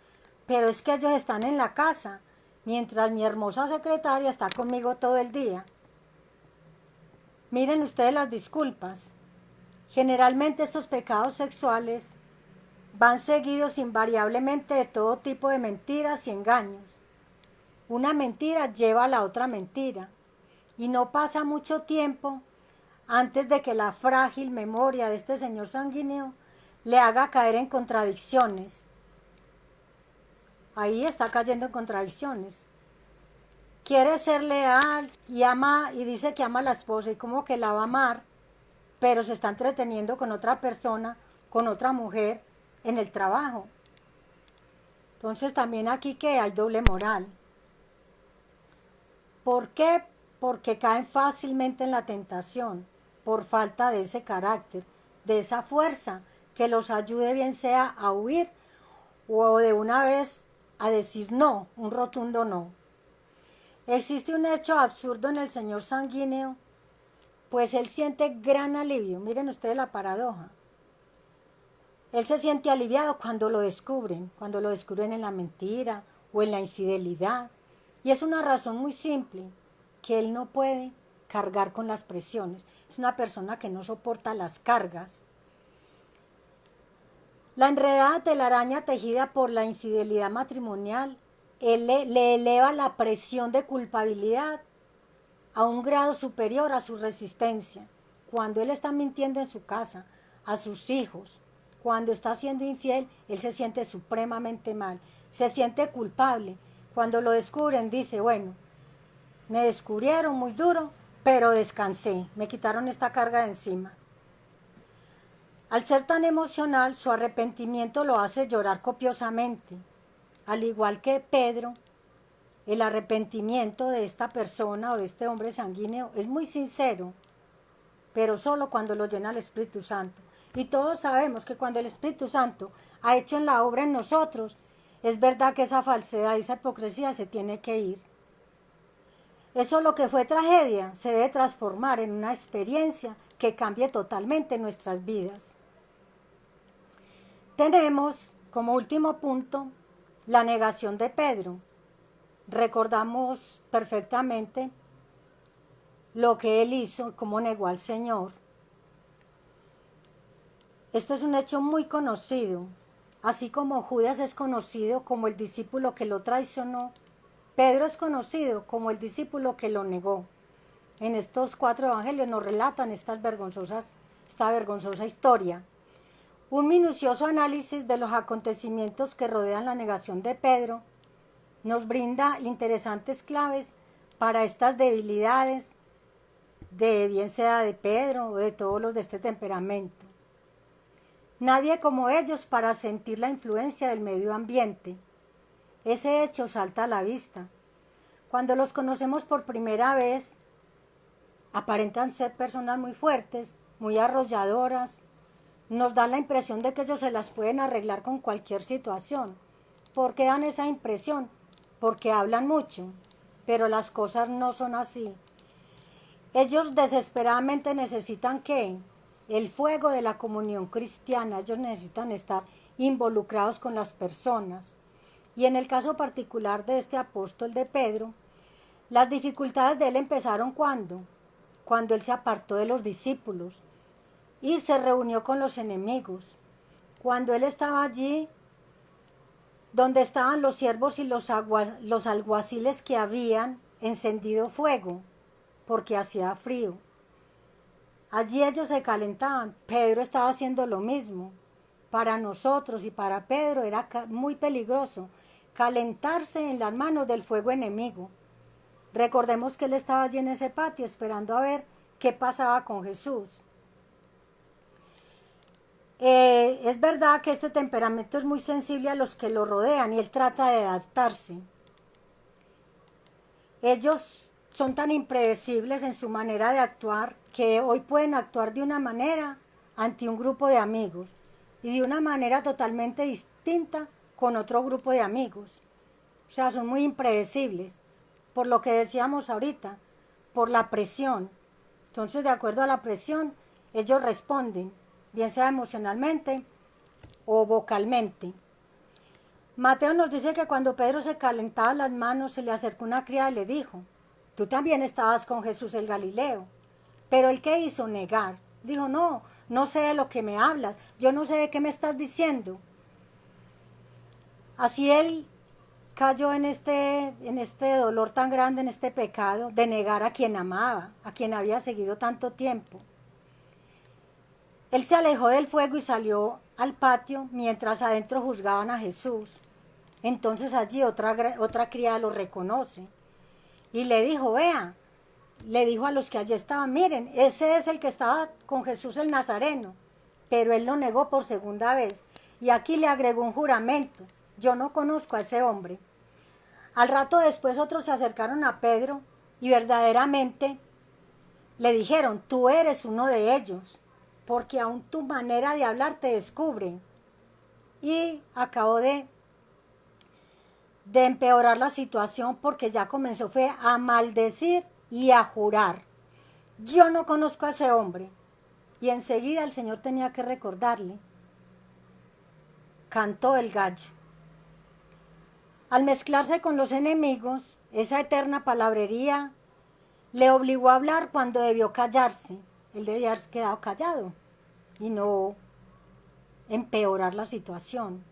pero es que ellos están en la casa, mientras mi hermosa secretaria está conmigo todo el día. Miren ustedes las disculpas. Generalmente estos pecados sexuales van seguidos invariablemente de todo tipo de mentiras y engaños. Una mentira lleva a la otra mentira y no pasa mucho tiempo antes de que la frágil memoria de este señor sanguíneo le haga caer en contradicciones. Ahí está cayendo en contradicciones. Quiere ser leal y ama y dice que ama a la esposa y como que la va a amar, pero se está entreteniendo con otra persona, con otra mujer en el trabajo. Entonces también aquí que hay doble moral. ¿Por qué? Porque caen fácilmente en la tentación, por falta de ese carácter, de esa fuerza que los ayude, bien sea a huir o de una vez a decir no, un rotundo no. Existe un hecho absurdo en el señor sanguíneo, pues él siente gran alivio. Miren ustedes la paradoja. Él se siente aliviado cuando lo descubren en la mentira o en la infidelidad. Y es una razón muy simple, que él no puede cargar con las presiones. Es una persona que no soporta las cargas. La enredada telaraña tejida por la infidelidad matrimonial le eleva la presión de culpabilidad a un grado superior a su resistencia. Cuando él está mintiendo en su casa, a sus hijos, cuando está siendo infiel, él se siente supremamente mal, se siente culpable. Cuando lo descubren, dice: bueno, me descubrieron muy duro, pero descansé, me quitaron esta carga de encima. Al ser tan emocional, su arrepentimiento lo hace llorar copiosamente. Al igual que Pedro, el arrepentimiento de esta persona o de este hombre sanguíneo es muy sincero, pero solo cuando lo llena el Espíritu Santo. Y todos sabemos que cuando el Espíritu Santo ha hecho en la obra en nosotros, es verdad que esa falsedad y esa hipocresía se tiene que ir. Eso, lo que fue tragedia, se debe transformar en una experiencia que cambie totalmente nuestras vidas. Tenemos como último punto la negación de Pedro. Recordamos perfectamente lo que él hizo, cómo negó al Señor. Esto es un hecho muy conocido. Así como Judas es conocido como el discípulo que lo traicionó, Pedro es conocido como el discípulo que lo negó. En estos 4 evangelios nos relatan esta vergonzosa historia. Un minucioso análisis de los acontecimientos que rodean la negación de Pedro nos brinda interesantes claves para estas debilidades, bien sea de Pedro o de todos los de este temperamento. Nadie como ellos para sentir la influencia del medio ambiente. Ese hecho salta a la vista. Cuando los conocemos por primera vez, aparentan ser personas muy fuertes, muy arrolladoras. Nos dan la impresión de que ellos se las pueden arreglar con cualquier situación. ¿Por qué dan esa impresión? Porque hablan mucho, pero las cosas no son así. Ellos desesperadamente necesitan ¿qué? El fuego de la comunión cristiana. Ellos necesitan estar involucrados con las personas. Y en el caso particular de este apóstol de Pedro, las dificultades de él empezaron ¿cuándo? Cuando él se apartó de los discípulos, y se reunió con los enemigos. Cuando él estaba allí, donde estaban los siervos y los alguaciles que habían encendido fuego, porque hacía frío. Allí ellos se calentaban. Pedro estaba haciendo lo mismo. Para nosotros y para Pedro era muy peligroso calentarse en las manos del fuego enemigo. Recordemos que él estaba allí en ese patio esperando a ver qué pasaba con Jesús. Es verdad que este temperamento es muy sensible a los que lo rodean y él trata de adaptarse. Ellos son tan impredecibles en su manera de actuar que hoy pueden actuar de una manera ante un grupo de amigos y de una manera totalmente distinta con otro grupo de amigos. O sea, son muy impredecibles, por lo que decíamos ahorita, por la presión. Entonces, de acuerdo a la presión, ellos responden, bien sea emocionalmente o vocalmente. Mateo nos dice que cuando Pedro se calentaba las manos, se le acercó una criada y le dijo: tú también estabas con Jesús el Galileo. Pero él, ¿qué hizo? Negar. Dijo: no sé de lo que me hablas, yo no sé de qué me estás diciendo. Así él cayó en este dolor tan grande, en este pecado de negar a quien amaba, a quien había seguido tanto tiempo. Él se alejó del fuego y salió al patio mientras adentro juzgaban a Jesús. Entonces allí otra criada lo reconoce y le dijo: vea, le dijo a los que allí estaban: miren, ese es el que estaba con Jesús el Nazareno. Pero él lo negó por segunda vez y aquí le agregó un juramento: yo no conozco a ese hombre. Al rato después otros se acercaron a Pedro y verdaderamente le dijeron: tú eres uno de ellos, porque aún tu manera de hablar te descubre. Y acabó de empeorar la situación, porque ya comenzó fue a maldecir y a jurar: yo no conozco a ese hombre. Y enseguida el Señor tenía que recordarle. Cantó el gallo. Al mezclarse con los enemigos, esa eterna palabrería le obligó a hablar cuando debió callarse. Él debía haber quedado callado y no empeorar la situación,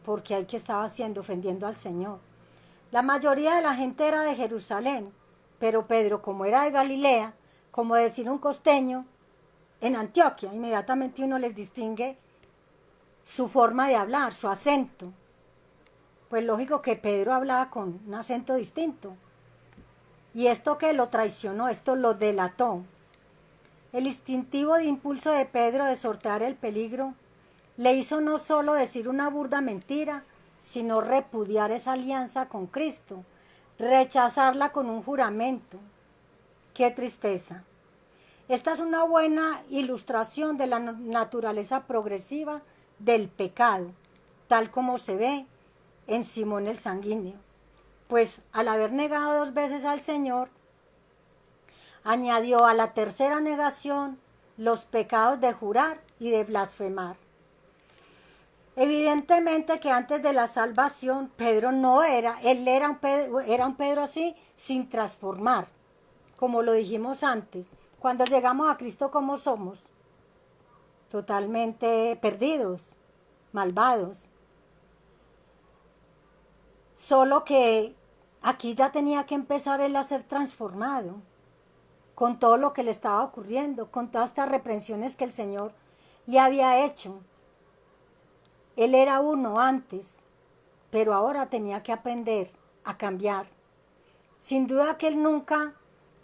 porque ahí que estaba haciendo, ofendiendo al Señor. La mayoría de la gente era de Jerusalén, pero Pedro, como era de Galilea, como decir un costeño, en Antioquia inmediatamente uno les distingue su forma de hablar, su acento. Pues lógico que Pedro hablaba con un acento distinto. Y esto que lo traicionó, esto lo delató. El instintivo de impulso de Pedro de sortear el peligro le hizo no solo decir una burda mentira, sino repudiar esa alianza con Cristo, rechazarla con un juramento. ¡Qué tristeza! Esta es una buena ilustración de la naturaleza progresiva del pecado, tal como se ve en Simón el Sanguíneo. Pues al haber negado 2 veces al Señor, añadió a la tercera negación los pecados de jurar y de blasfemar. Evidentemente que antes de la salvación, Pedro no era, él era un Pedro así, sin transformar, como lo dijimos antes. Cuando llegamos a Cristo, ¿cómo somos? Totalmente perdidos, malvados. Solo que aquí ya tenía que empezar él a ser transformado, con todo lo que le estaba ocurriendo, con todas estas reprensiones que el Señor le había hecho. Él era uno antes, pero ahora tenía que aprender a cambiar. Sin duda que él nunca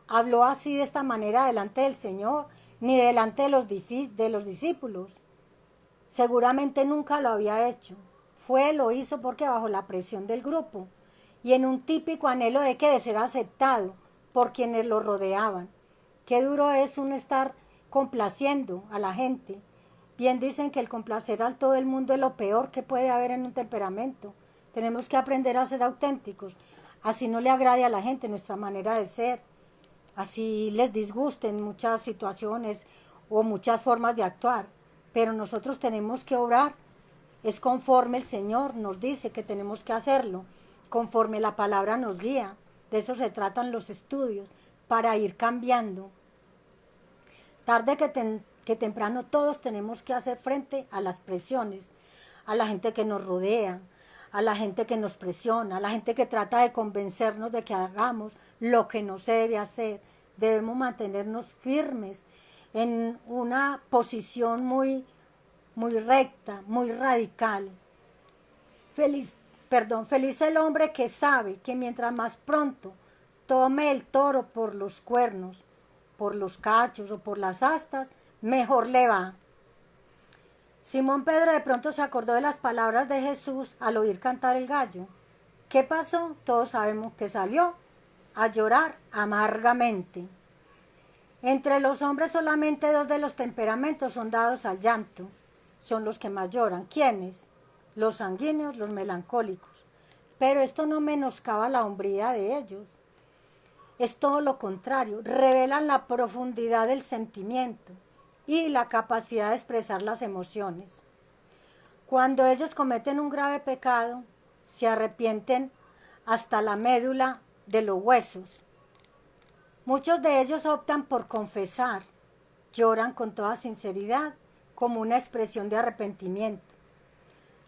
habló así de esta manera delante del Señor, ni delante de los discípulos. Seguramente nunca lo había hecho. Lo hizo porque bajo la presión del grupo y en un típico anhelo de ser aceptado por quienes lo rodeaban. Qué duro es uno estar complaciendo a la gente. Bien dicen que el complacer a todo el mundo es lo peor que puede haber en un temperamento. Tenemos que aprender a ser auténticos. Así no le agrade a la gente nuestra manera de ser. Así les disgusten muchas situaciones o muchas formas de actuar. Pero nosotros tenemos que obrar. Es conforme el Señor nos dice que tenemos que hacerlo. Conforme la palabra nos guía. De eso se tratan los estudios. Para ir cambiando. Tarde que temprano todos tenemos que hacer frente a las presiones, a la gente que nos rodea, a la gente que nos presiona, a la gente que trata de convencernos de que hagamos lo que no se debe hacer. Debemos mantenernos firmes en una posición muy recta, muy radical. Feliz el hombre que sabe que mientras más pronto tome el toro por los cuernos, por los cachos o por las astas, mejor le va. Simón Pedro de pronto se acordó de las palabras de Jesús al oír cantar el gallo. ¿Qué pasó? Todos sabemos que salió a llorar amargamente. Entre los hombres solamente 2 de los temperamentos son dados al llanto. Son los que más lloran. ¿Quiénes? Los sanguíneos, los melancólicos. Pero esto no menoscaba la hombría de ellos. Es todo lo contrario. Revelan la profundidad del sentimiento y la capacidad de expresar las emociones. Cuando ellos cometen un grave pecado, se arrepienten hasta la médula de los huesos. Muchos de ellos optan por confesar, lloran con toda sinceridad como una expresión de arrepentimiento.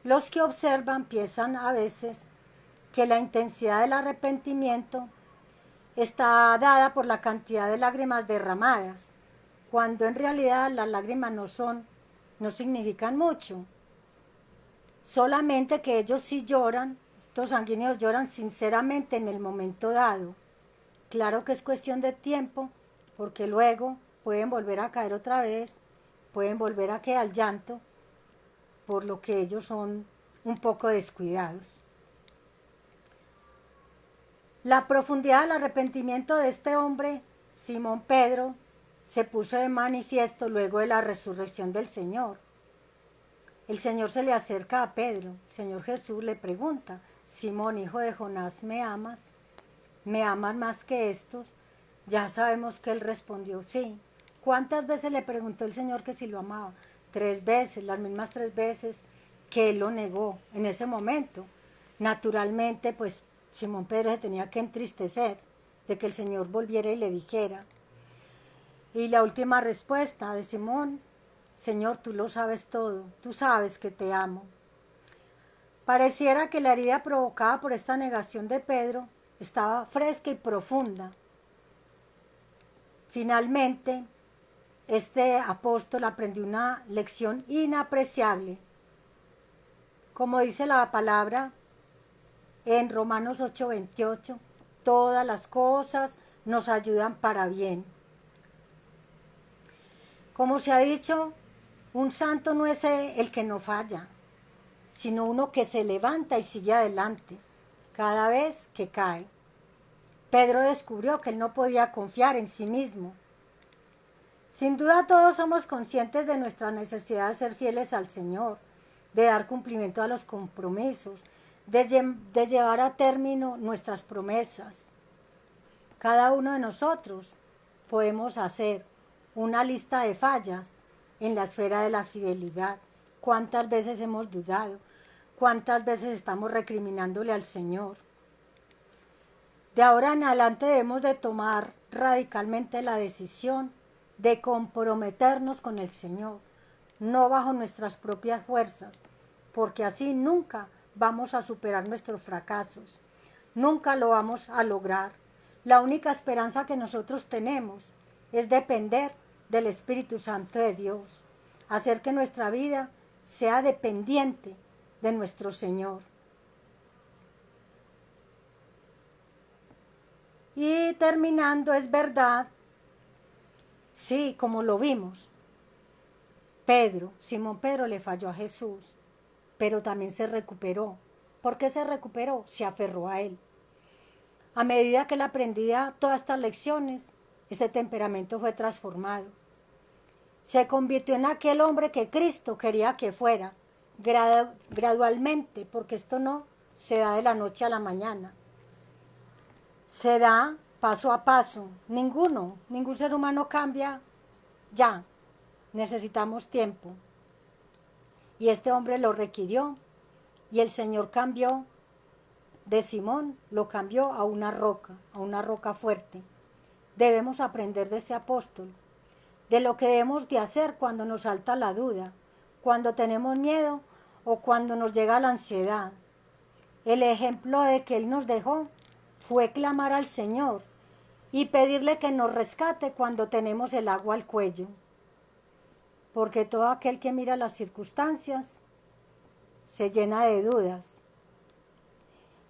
Los que observan piensan a veces que la intensidad del arrepentimiento está dada por la cantidad de lágrimas derramadas, cuando en realidad las lágrimas no significan mucho. Solamente que ellos sí lloran, estos sanguíneos lloran sinceramente en el momento dado. Claro que es cuestión de tiempo, porque luego pueden volver a caer otra vez, pueden volver a quedar al llanto, por lo que ellos son un poco descuidados. La profundidad del arrepentimiento de este hombre, Simón Pedro, se puso de manifiesto luego de la resurrección del Señor. El Señor se le acerca a Pedro. El Señor Jesús le pregunta: Simón, hijo de Jonás, ¿me amas? ¿Me aman más que estos? Ya sabemos que él respondió sí. ¿Cuántas veces le preguntó el Señor que si lo amaba? 3 veces, las mismas 3 veces que él lo negó en ese momento. Naturalmente, pues Simón Pedro se tenía que entristecer de que el Señor volviera y le dijera. Y la última respuesta de Simón: Señor, tú lo sabes todo, tú sabes que te amo. Pareciera que la herida provocada por esta negación de Pedro estaba fresca y profunda. Finalmente, este apóstol aprendió una lección inapreciable. Como dice la palabra en Romanos 8:28, todas las cosas nos ayudan para bien. Como se ha dicho, un santo no es el que no falla, sino uno que se levanta y sigue adelante cada vez que cae. Pedro descubrió que él no podía confiar en sí mismo. Sin duda todos somos conscientes de nuestra necesidad de ser fieles al Señor, de dar cumplimiento a los compromisos, de llevar a término nuestras promesas. Cada uno de nosotros podemos hacer una lista de fallas en la esfera de la fidelidad. ¿Cuántas veces hemos dudado? ¿Cuántas veces estamos recriminándole al Señor? De ahora en adelante debemos de tomar radicalmente la decisión de comprometernos con el Señor, no bajo nuestras propias fuerzas, porque así nunca vamos a superar nuestros fracasos, nunca lo vamos a lograr. La única esperanza que nosotros tenemos es depender del Espíritu Santo de Dios, hacer que nuestra vida sea dependiente de nuestro Señor. Y terminando, es verdad, sí, como lo vimos, Simón Pedro le falló a Jesús, pero también se recuperó. ¿Por qué se recuperó? Se aferró a él. A medida que él aprendía todas estas lecciones, este temperamento fue transformado. Se convirtió en aquel hombre que Cristo quería que fuera, gradualmente, porque esto no se da de la noche a la mañana. Se da paso a paso. Ningún ser humano cambia ya. Necesitamos tiempo. Y este hombre lo requirió. Y el Señor cambió de Simón, lo cambió a una roca fuerte. Debemos aprender de este apóstol. de lo que debemos de hacer cuando nos salta la duda, cuando tenemos miedo o cuando nos llega la ansiedad. El ejemplo de que Él nos dejó fue clamar al Señor y pedirle que nos rescate cuando tenemos el agua al cuello. Porque todo aquel que mira las circunstancias se llena de dudas.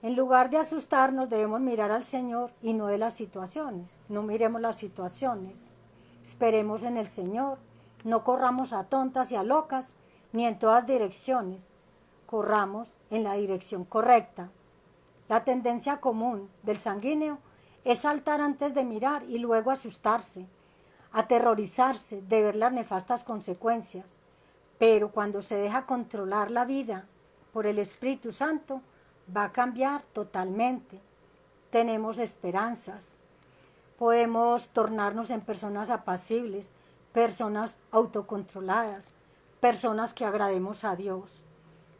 En lugar de asustarnos, debemos mirar al Señor y no de las situaciones. No miremos las situaciones. Esperemos en el Señor. No corramos a tontas y a locas, ni en todas direcciones. Corramos en la dirección correcta. La tendencia común del sanguíneo es saltar antes de mirar y luego asustarse, aterrorizarse de ver las nefastas consecuencias. Pero cuando se deja controlar la vida por el Espíritu Santo, va a cambiar totalmente. Tenemos esperanzas. Podemos tornarnos en personas apacibles, personas autocontroladas, personas que agrademos a Dios.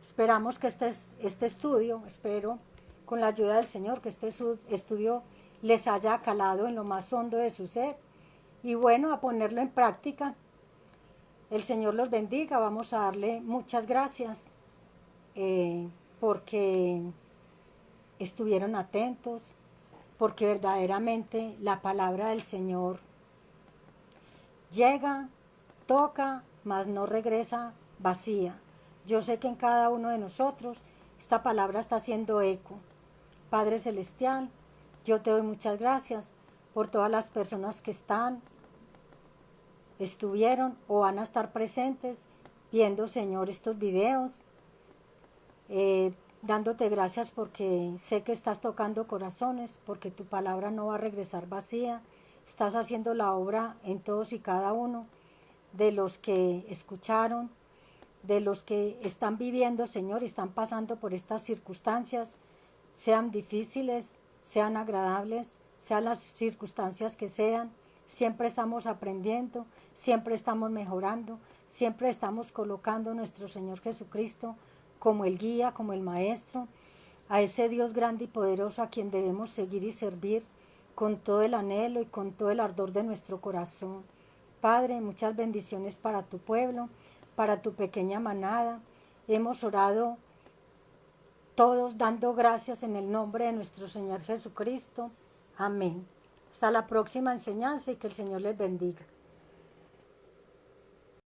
Esperamos que este estudio, espero con la ayuda del Señor, que este estudio les haya calado en lo más hondo de su ser y bueno, a ponerlo en práctica. El Señor los bendiga. Vamos a darle muchas gracias porque estuvieron atentos, porque verdaderamente la palabra del Señor llega, toca, mas no regresa vacía. Yo sé que en cada uno de nosotros esta palabra está haciendo eco. Padre Celestial, yo te doy muchas gracias por todas las personas que estuvieron o van a estar presentes viendo, Señor, estos videos, dándote gracias porque sé que estás tocando corazones, porque tu palabra no va a regresar vacía. Estás haciendo la obra en todos y cada uno de los que escucharon, de los que están viviendo, Señor, y están pasando por estas circunstancias, sean difíciles, sean agradables, sean las circunstancias que sean. Siempre estamos aprendiendo, siempre estamos mejorando, siempre estamos colocando a nuestro Señor Jesucristo como el guía, como el maestro, a ese Dios grande y poderoso a quien debemos seguir y servir con todo el anhelo y con todo el ardor de nuestro corazón. Padre, muchas bendiciones para tu pueblo, para tu pequeña manada. Hemos orado todos dando gracias en el nombre de nuestro Señor Jesucristo. Amén. Hasta la próxima enseñanza y que el Señor les bendiga.